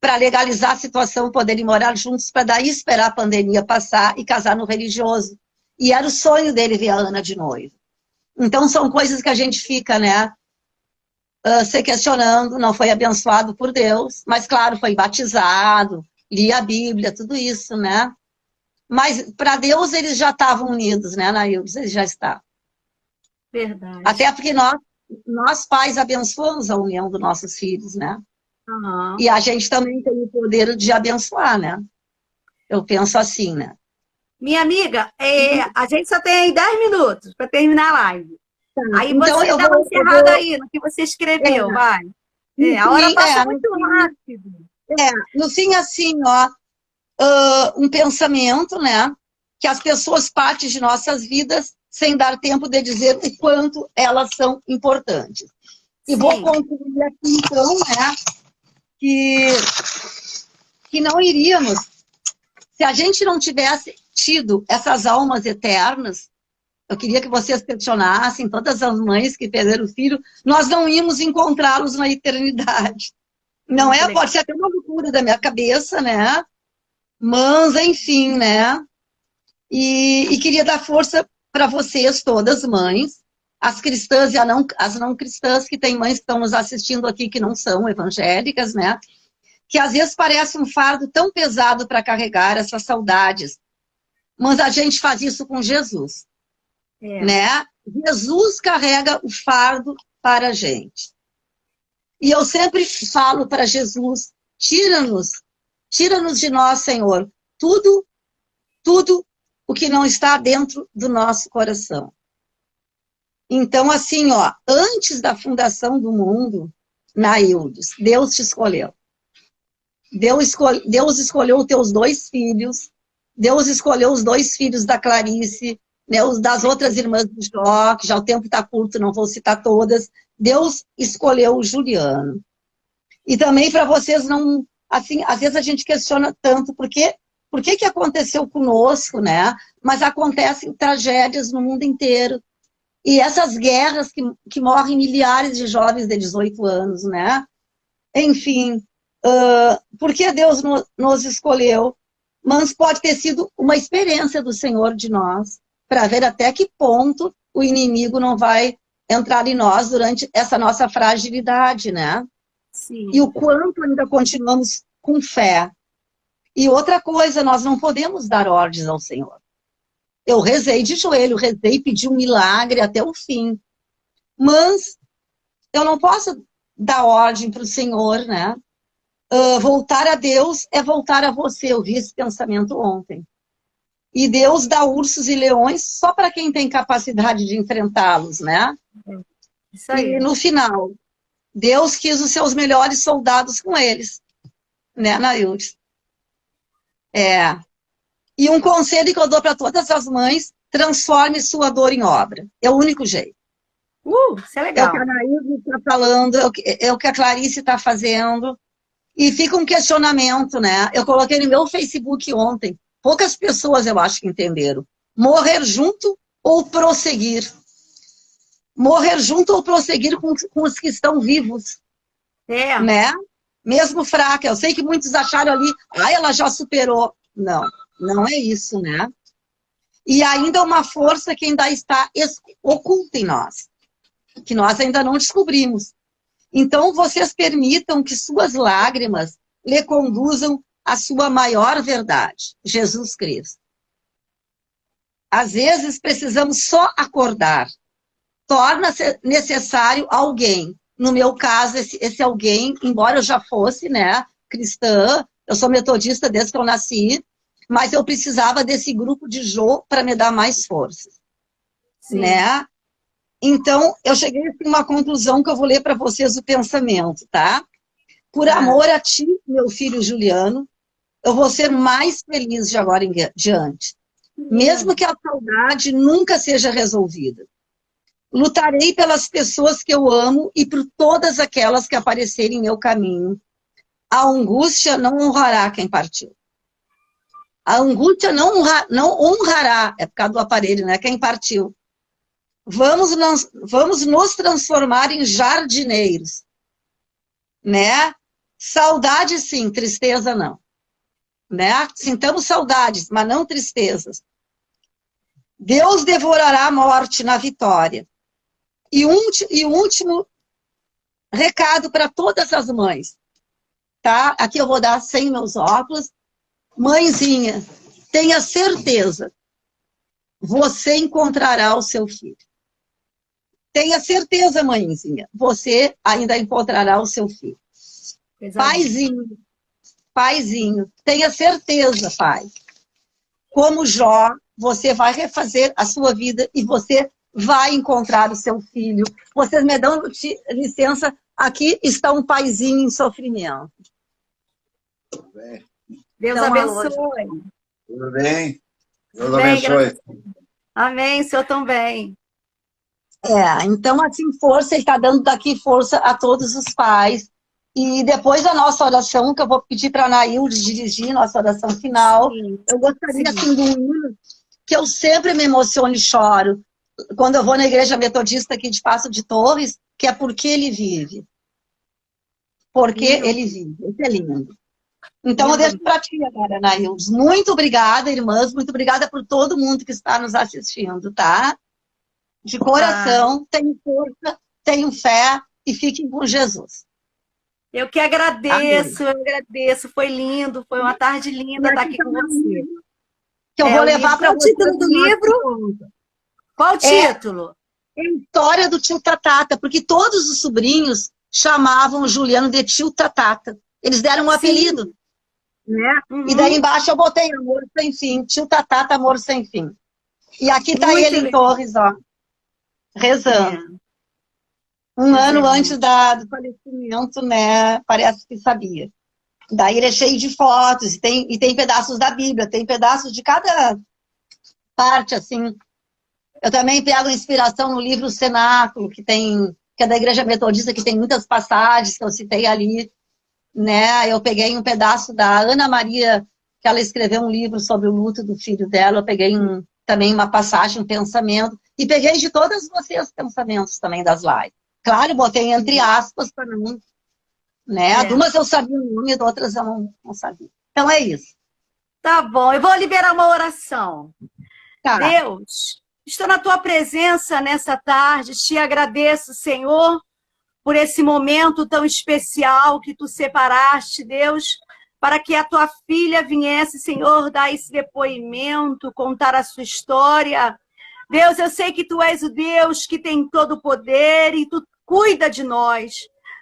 B: para legalizar a situação, poderem morar juntos, para daí esperar a pandemia passar e casar no religioso. E era o sonho dele ver a Ana de noiva. Então, são coisas que a gente fica, né, se questionando, não foi abençoado por Deus, mas, claro, foi batizado, lia a Bíblia, tudo isso, né? Mas, para Deus, eles já estavam unidos, né, Naildes? Eles já estavam.
A: Verdade.
B: Até porque nós pais abençoamos a união dos nossos filhos, né?
A: Uhum.
B: E a gente também tem o poder de abençoar, né? Eu penso assim, né?
A: Minha amiga, a gente só tem 10 minutos para terminar a live. Tá. Aí
B: então,
A: você dá uma encerrada aí no que você escreveu, vai. A hora passa muito rápido.
B: No fim, assim, ó, um pensamento, né? Que as pessoas partem de nossas vidas sem dar tempo de dizer o quanto elas são importantes. E vou concluir aqui, então, né? Que não iríamos, se a gente não tivesse tido essas almas eternas, eu queria que vocês questionassem, todas as mães que perderam o filho, nós não íamos encontrá-los na eternidade. Não é? Pode ser até uma loucura da minha cabeça, né? Mas, enfim, né? E queria dar força para vocês, todas mães, as cristãs e as não cristãs, que tem mães que estão nos assistindo aqui que não são evangélicas, né? Que às vezes parece um fardo tão pesado para carregar essas saudades. Mas a gente faz isso com Jesus. Né? Jesus carrega o fardo para a gente. E eu sempre falo para Jesus, tira-nos de nós, Senhor, tudo o que não está dentro do nosso coração. Então, assim, ó, antes da fundação do mundo, Naildes, Deus te escolheu. Deus escolheu os teus 2 filhos, Deus escolheu os 2 filhos da Clarice, né, os das outras irmãs do Jó, que já o tempo está curto, não vou citar todas. Deus escolheu o Juliano. E também para vocês não assim, às vezes a gente questiona tanto por que aconteceu conosco, né? Mas acontecem tragédias no mundo inteiro. E essas guerras que morrem milhares de jovens de 18 anos, né? Enfim, por que Deus nos escolheu? Mas pode ter sido uma experiência do Senhor de nós, para ver até que ponto o inimigo não vai entrar em nós durante essa nossa fragilidade, né?
A: Sim.
B: E o quanto ainda continuamos com fé. E outra coisa, nós não podemos dar ordens ao Senhor. Eu rezei de joelho, rezei, pedi um milagre até o fim. Mas eu não posso dar ordem para o Senhor, né? Voltar a Deus é voltar a você. Eu vi esse pensamento ontem. E Deus dá ursos e leões só para quem tem capacidade de enfrentá-los, né?
A: Isso aí.
B: E no final, Deus quis os seus melhores soldados com eles, né, Naildes? E um conselho que eu dou para todas as mães: transforme sua dor em obra. É o único jeito.
A: Isso é legal.
B: É o que a Nailde está falando, é o que a Clarice está fazendo. E fica um questionamento, né? Eu coloquei no meu Facebook ontem. Poucas pessoas, eu acho, que entenderam. Morrer junto ou prosseguir? Morrer junto ou prosseguir com os que estão vivos. Né? Mesmo fraca. Eu sei que muitos acharam ali, ela já superou. Não, não é isso, né? E ainda uma força que ainda está oculta em nós, que nós ainda não descobrimos. Então, vocês permitam que suas lágrimas lhe conduzam à sua maior verdade, Jesus Cristo. Às vezes, precisamos só acordar. Torna-se necessário alguém. No meu caso, esse alguém, embora eu já fosse, né, cristã, eu sou metodista desde que eu nasci, mas eu precisava desse grupo de Jô para me dar mais força. Né? Então, eu cheguei a uma conclusão que eu vou ler para vocês o pensamento, tá? Por amor a ti, meu filho Juliano, eu vou ser mais feliz de agora em diante. Mesmo que a saudade nunca seja resolvida. Lutarei pelas pessoas que eu amo e por todas aquelas que aparecerem em meu caminho. A angústia não honrará quem partiu. A angústia não honrará, é por causa do aparelho, né? Quem partiu. Vamos nos transformar em jardineiros, né? Saudade sim, tristeza não, né? Sintamos saudades, mas não tristezas. Deus devorará a morte na vitória. E o último recado para todas as mães, tá? Aqui eu vou dar sem meus óculos. Mãezinha, tenha certeza, você encontrará o seu filho. Tenha certeza, mãezinha, você ainda encontrará o seu filho. Paizinho, paizinho, tenha certeza, pai. Como Jó, você vai refazer a sua vida e você vai encontrar o seu filho. Vocês me dão licença, aqui está um paizinho em sofrimento.
C: Tudo bem.
A: Deus
B: então,
A: abençoe.
C: Tudo bem? Deus abençoe.
A: Amém, o senhor também.
B: Então, assim, força, ele está dando daqui força a todos os pais. E depois da nossa oração, que eu vou pedir para a Nailde dirigir nossa oração final, eu gostaria, assim, de um hino que eu sempre me emociono e choro, quando eu vou na igreja metodista aqui de Passo de Torres, que é Porque Ele Vive. Porque Ele Vive. Isso é lindo. Então, eu deixo para ti agora, Nailde. Muito obrigada, irmãs, muito obrigada por todo mundo que está nos assistindo, tá? De coração, tenham força, tenham fé e fiquem com Jesus.
A: Eu que agradeço, eu agradeço. Foi lindo, foi uma tarde linda estar aqui com você.
B: Que eu vou levar para você.
A: Qual o título do livro? Qual o título?
B: É a história do tio Tatata, porque todos os sobrinhos chamavam o Juliano de tio Tatata. Eles deram um apelido. Né? E daí embaixo eu botei Amor Sem Fim, tio Tatata, Amor Sem Fim. E aqui está ele em Torres, ó, rezando. Um ano antes do falecimento, né? Parece que sabia. Daí ele é cheio de fotos, e tem pedaços da Bíblia, tem pedaços de cada parte, assim. Eu também pego inspiração no livro Cenáculo, que é da Igreja Metodista, que tem muitas passagens que eu citei ali, né? Eu peguei um pedaço da Ana Maria, que ela escreveu um livro sobre o luto do filho dela, eu peguei também uma passagem, um pensamento, e peguei de todas vocês pensamentos também das lives. Claro, botei entre aspas para não, né? De umas eu sabia o nome, de outras eu não sabia. Então é isso.
A: Tá bom, eu vou liberar uma oração.
B: Tá.
A: Deus, estou na tua presença nessa tarde, te agradeço, Senhor, por esse momento tão especial que tu separaste, Deus, para que a tua filha viesse, Senhor, dar esse depoimento, contar a sua história. Deus, eu sei que tu és o Deus que tem todo o poder e tu cuida de nós.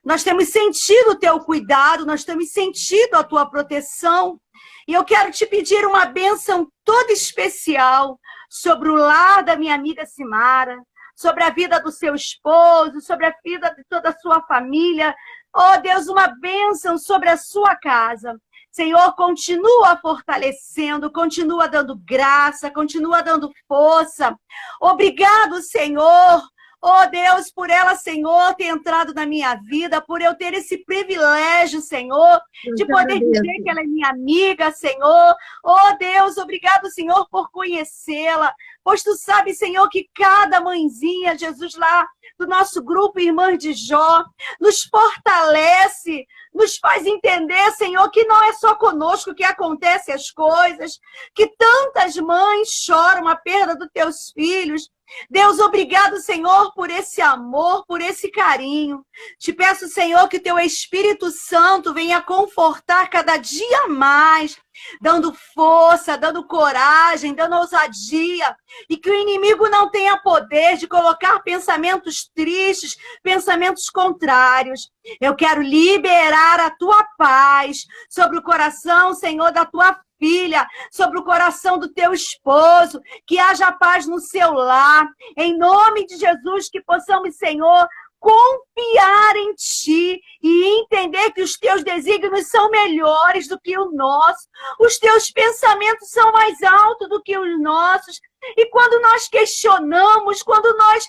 A: Nós temos sentido o teu cuidado, nós temos sentido a tua proteção. E eu quero te pedir uma bênção toda especial sobre o lar da minha amiga Simara, sobre a vida do seu esposo, sobre a vida de toda a sua família. Oh, Deus, uma bênção sobre a sua casa. Senhor, continua fortalecendo, continua dando graça, continua dando força. Obrigado, Senhor. Oh, Deus, por ela, Senhor, ter entrado na minha vida, por eu ter esse privilégio, Senhor, de poder dizer que ela é minha amiga, Senhor. Oh, Deus, obrigado, Senhor, por conhecê-la. Pois tu sabes, Senhor, que cada mãezinha, Jesus, lá do nosso grupo Irmãs de Jó, nos fortalece, nos faz entender, Senhor, que não é só conosco que acontecem as coisas, que tantas mães choram a perda dos teus filhos. Deus, obrigado, Senhor, por esse amor, por esse carinho. Te peço, Senhor, que teu Espírito Santo venha confortar cada dia mais, dando força, dando coragem, dando ousadia, e que o inimigo não tenha poder de colocar pensamentos tristes, pensamentos contrários. Eu quero liberar a tua paz sobre o coração, Senhor, da tua filha, sobre o coração do teu esposo, que haja paz no seu lar, em nome de Jesus, que possamos, Senhor, confiar em ti e entender que os teus desígnios são melhores do que o nosso, os teus pensamentos são mais altos do que os nossos. E quando nós questionamos, quando nós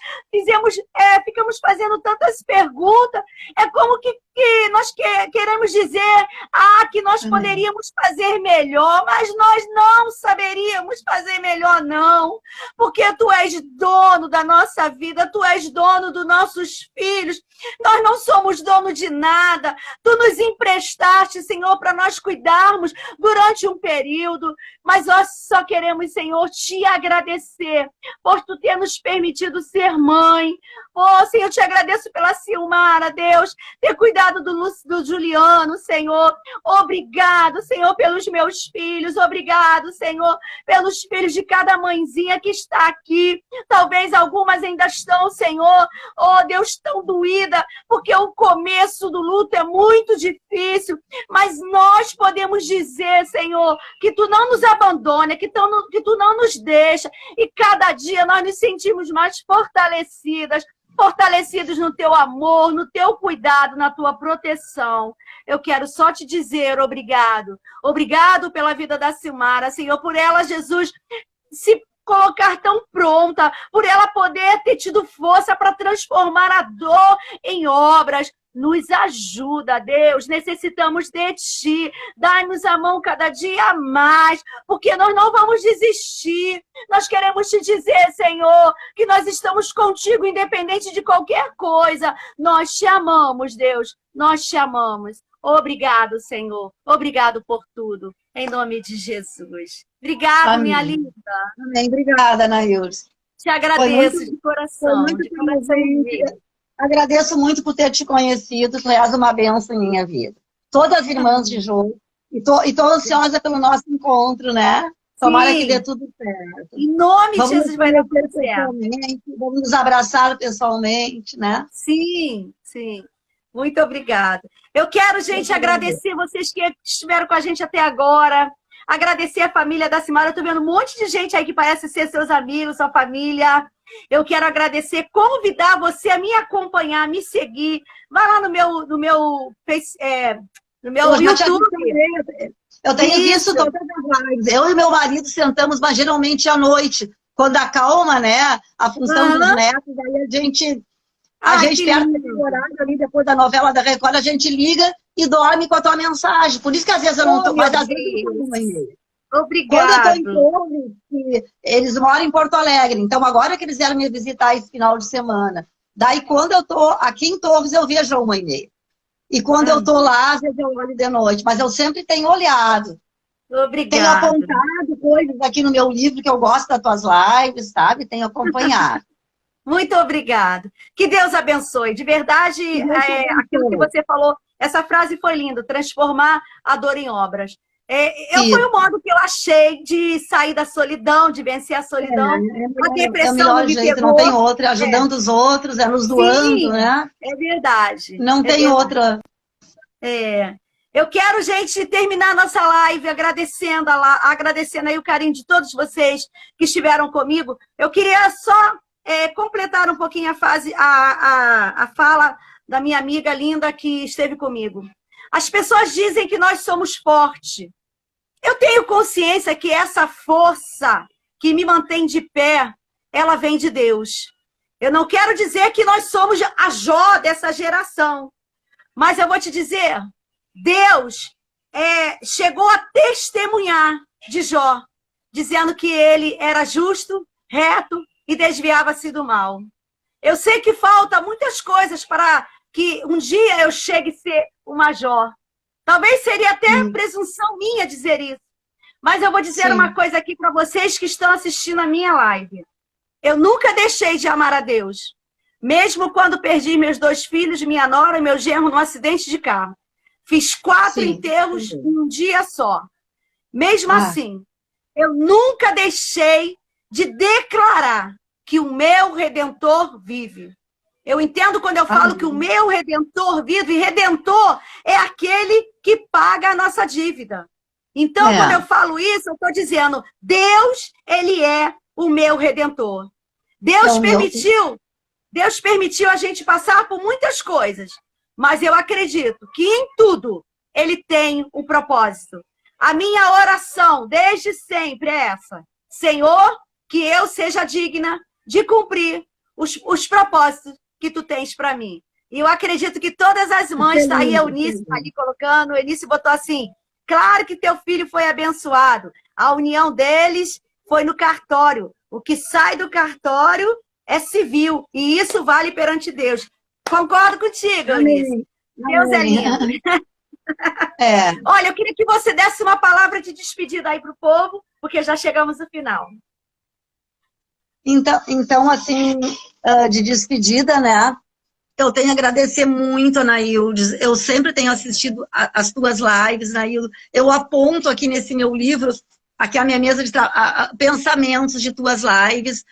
A: ficamos fazendo tantas perguntas, é como que nós queremos dizer que nós poderíamos fazer melhor, mas nós não saberíamos fazer melhor, não. Porque tu és dono da nossa vida, tu és dono dos nossos filhos. Nós não somos dono de nada. Tu nos emprestaste, Senhor, para nós cuidarmos durante um período. Mas nós só queremos, Senhor, te agradecer por tu ter nos permitido ser mãe. Oh, Senhor, eu te agradeço pela Silmara, Deus, ter cuidado do Juliano, Senhor. Obrigado, Senhor, pelos meus filhos. Obrigado, Senhor, pelos filhos de cada mãezinha que está aqui. Talvez algumas ainda estão, Senhor, oh, Deus, tão doída, porque o começo do luto é muito difícil. Mas nós podemos dizer, Senhor, que tu não nos abandona, que tu não nos deixa. E cada dia nós nos sentimos mais fortalecidos no teu amor, no teu cuidado, na tua proteção. Eu quero só te dizer obrigado. Obrigado pela vida da Silmara, Senhor, por ela, Jesus, se colocar tão pronta, por ela poder ter tido força para transformar a dor em obras. Nos ajuda, Deus, necessitamos de ti, dai-nos a mão cada dia mais, porque nós não vamos desistir. Nós queremos te dizer, Senhor, que nós estamos contigo, independente de qualquer coisa. Nós te amamos, Deus, nós te amamos. Obrigado, Senhor, obrigado por tudo, em nome de Jesus. Obrigada,
B: Amém.
A: Minha linda.
B: Amém, obrigada, Ana Ilse.
A: Te agradeço de coração, de coração mesmo.
B: Agradeço muito por ter te conhecido, tu és uma bênção em minha vida. Todas as irmãs de Jô, e tô ansiosa pelo nosso encontro, né? Tomara que dê tudo certo.
A: Em nome de Jesus vai dar tudo certo.
B: Vamos nos abraçar pessoalmente, né?
A: Sim, sim. Muito obrigada. Eu quero, gente, agradecer vocês que estiveram com a gente até agora. Agradecer a família da Simara. Eu tô vendo um monte de gente aí que parece ser seus amigos, sua família. Eu quero agradecer, convidar você a me acompanhar, a me seguir. Vai lá no meu YouTube.
B: Eu tenho visto todas as lives. Eu e meu marido sentamos, mas geralmente à noite, quando acalma, né? A função dos netos, aí a gente A
A: Ai,
B: gente,
A: que
B: perto
A: lindo.
B: desse horário ali, depois da novela da Record, a gente liga e dorme com a tua mensagem. Por isso que às vezes eu não
A: Oh,
B: tô,
A: meu
B: mas às vezes eu tô
A: Deus.
B: no e-mail. Quando eu tô em
A: Obrigado.
B: Torres, que eles moram em Porto Alegre, então agora que eles vieram me visitar esse final de semana. Daí quando eu tô aqui em Torres, eu vejo uma e-mail. E quando eu tô lá, às vezes eu olho de noite, mas eu sempre tenho olhado. Tenho
A: Obrigado.
B: apontado coisas aqui no meu livro que eu gosto das tuas lives, sabe? Tenho acompanhado.
A: Muito obrigado. Que Deus abençoe. De verdade,
B: Que Deus te
A: aquilo que
B: abençoe.
A: você falou, essa frase foi linda, transformar a dor em obras. Foi o
B: Isso.
A: modo que eu achei de sair da solidão, de vencer a solidão. A
B: É o
A: depressão não
B: melhor
A: me
B: jeito, não
A: pegou.
B: tem outra. É ajudando os outros, é nos doando,
A: Sim,
B: né?
A: é verdade.
B: Não
A: É
B: tem
A: verdade.
B: outra.
A: Eu quero, gente, terminar a nossa live agradecendo aí o carinho de todos vocês que estiveram comigo. Eu queria só completar um pouquinho a fala da minha amiga linda que esteve comigo. As pessoas dizem que nós somos fortes. Eu tenho consciência que essa força que me mantém de pé, ela vem de Deus. Eu não quero dizer que nós somos a Jó dessa geração, mas eu vou te dizer, Deus chegou a testemunhar de Jó, dizendo que ele era justo, reto e desviava-se do mal. Eu sei que falta muitas coisas para que um dia eu chegue a ser uma Jó. Talvez seria até presunção minha dizer isso. Mas eu vou dizer uma coisa aqui para vocês que estão assistindo a minha live. Eu nunca deixei de amar a Deus. Mesmo quando perdi meus 2 filhos, minha nora e meu genro num acidente de carro. Fiz 4 enterros em um dia só. Mesmo assim, eu nunca deixei de declarar que o meu Redentor vive. Eu entendo quando eu falo que o meu Redentor vive, e Redentor é aquele que paga a nossa dívida. Então, quando eu falo isso, eu estou dizendo, Deus, ele é o meu Redentor. Deus permitiu a gente passar por muitas coisas, mas eu acredito que em tudo ele tem um propósito. A minha oração desde sempre é essa. Senhor, que eu seja digna de cumprir os propósitos que tu tens para mim. E eu acredito que todas as mães, tá aí a Eunice tá ali colocando, a Eunice botou assim, claro que teu filho foi abençoado. A união deles foi no cartório. O que sai do cartório é civil. E isso vale perante Deus. Concordo contigo, Eunice. Deus é lindo. Olha, eu queria que você desse uma palavra de despedida aí para o povo, porque já chegamos no final.
B: Então, assim, de despedida, né? Eu tenho a agradecer muito, Anaildes. Eu sempre tenho assistido as tuas lives, Anaildes. Eu aponto aqui nesse meu livro, aqui a minha mesa de pensamentos de tuas lives,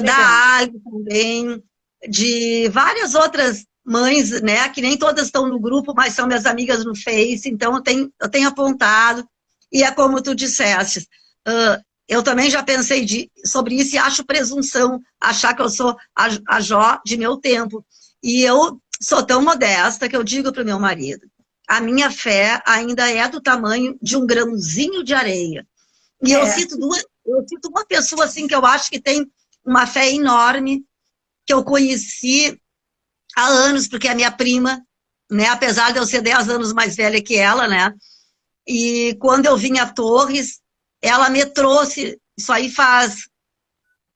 B: da Ali também, de várias outras mães, né? Que nem todas estão no grupo, mas são minhas amigas no Face. Então, eu tenho apontado. E é como tu disseste. Eu também já pensei sobre isso e acho presunção achar que eu sou a Jó de meu tempo. E eu sou tão modesta que eu digo para o meu marido, a minha fé ainda é do tamanho de um grãozinho de areia. E eu cito uma pessoa assim que eu acho que tem uma fé enorme, que eu conheci há anos, porque é minha prima, né? Apesar de eu ser 10 anos mais velha que ela, né? E quando eu vim a Torres, ela me trouxe, isso aí faz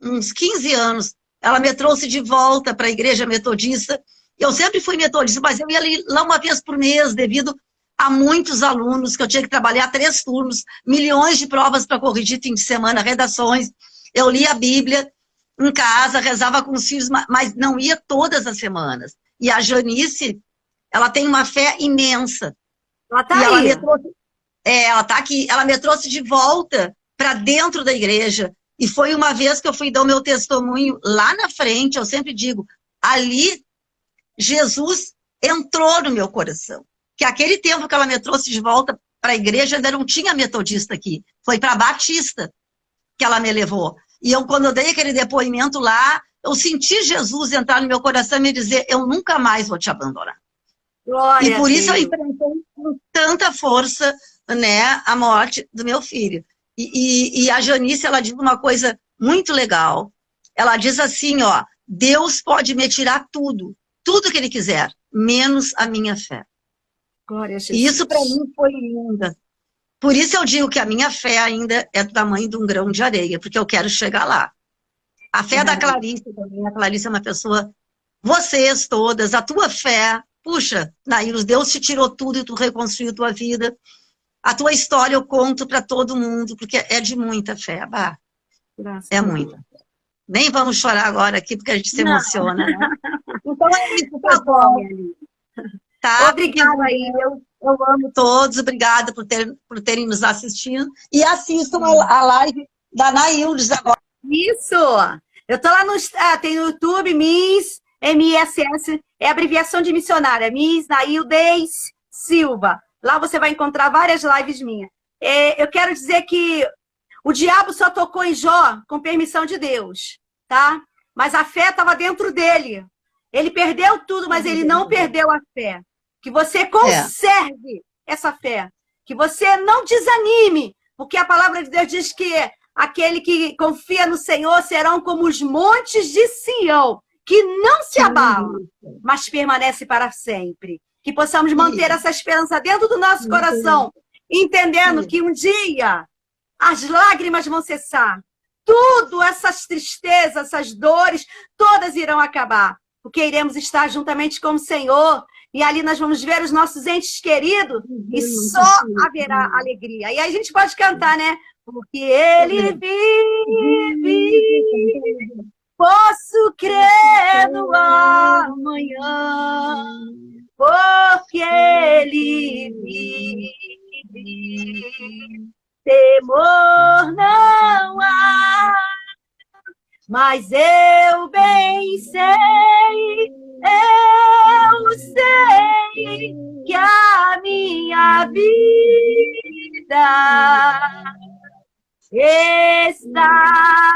B: uns 15 anos, ela me trouxe de volta para a igreja metodista. Eu sempre fui metodista, mas eu ia lá uma vez por mês, devido a muitos alunos, que eu tinha que trabalhar 3 turnos, milhões de provas para corrigir fim de semana, redações. Eu lia a Bíblia em casa, rezava com os filhos, mas não ia todas as semanas. E a Janice, ela tem uma fé imensa.
A: Ela está aí.
B: Ela está aqui. Ela me trouxe de volta para dentro da igreja. E foi uma vez que eu fui dar o meu testemunho lá na frente, eu sempre digo, ali Jesus entrou no meu coração. Que aquele tempo que ela me trouxe de volta para a igreja, ainda não tinha metodista aqui. Foi para Batista que ela me levou. E quando eu dei aquele depoimento lá, eu senti Jesus entrar no meu coração e me dizer, eu nunca mais vou te abandonar.
A: Glória
B: e por
A: a
B: isso
A: Deus.
B: eu enfrentei com tanta força, né, a morte do meu filho. E a Janice, ela diz uma coisa muito legal. Ela diz assim, ó, Deus pode me tirar tudo, tudo que ele quiser, menos a minha fé.
A: Glória a Jesus.
B: E isso para mim foi linda. Por isso eu digo que a minha fé ainda é do tamanho de um grão de areia, porque eu quero chegar lá. A fé da Clarice também, a Clarice é uma pessoa, vocês todas, a tua fé, puxa, Nails, Deus te tirou tudo e tu reconstruiu tua vida. A tua história eu conto para todo mundo, porque é de muita fé, bah. É muita. Nem vamos chorar agora aqui, porque a gente se emociona, né? Então é isso, pessoal. Tá?
A: Obrigada aí.
B: Eu amo todos, obrigada por terem nos assistido. E assistam a live da Naildes agora.
A: Isso! Eu tô lá no... tem no YouTube, Miss, M-I-S-S, é abreviação de missionária, Miss Naildes Silva. Lá você vai encontrar várias lives minhas. Eu quero dizer que o diabo só tocou em Jó com permissão de Deus, tá? Mas a fé estava dentro dele. Ele perdeu tudo, mas ele não perdeu a fé. Que você conserve essa fé. Que você não desanime, porque a palavra de Deus diz que aquele que confia no Senhor serão como os montes de Sião, que não se abalam, mas permanece para sempre. Que possamos manter essa esperança dentro do nosso coração, entendendo que um dia as lágrimas vão cessar. Tudo, essas tristezas, essas dores, todas irão acabar. Porque iremos estar juntamente com o Senhor. E ali nós vamos ver os nossos entes queridos. E só haverá alegria. E aí a gente pode cantar, né? Porque Ele vive, posso crer no amanhã. Porque Ele vive, temor não há. Mas eu bem sei, eu sei que a minha vida está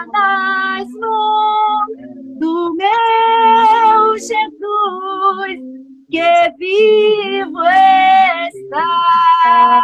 A: nas mãos do meu Jesus, que vivo está.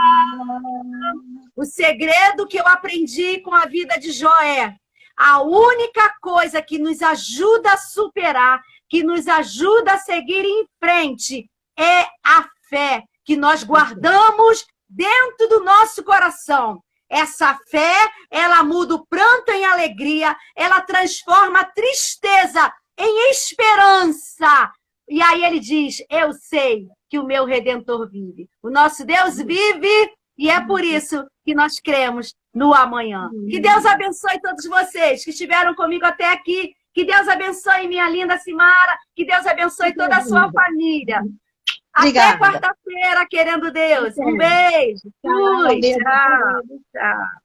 A: O segredo que eu aprendi com a vida de Jó é: a única coisa que nos ajuda a superar, que nos ajuda a seguir em frente, é a fé que nós guardamos dentro do nosso coração. Essa fé, ela muda o pranto em alegria, ela transforma a tristeza em esperança. E aí ele diz: eu sei que o meu Redentor vive. O nosso Deus vive e é por isso que nós cremos no amanhã. Que Deus abençoe todos vocês que estiveram comigo até aqui. Que Deus abençoe minha linda Simara. Que Deus abençoe toda a sua família.
B: Obrigada.
A: Até quarta-feira, querendo Deus. Um beijo. Fui. Tchau. Tchau.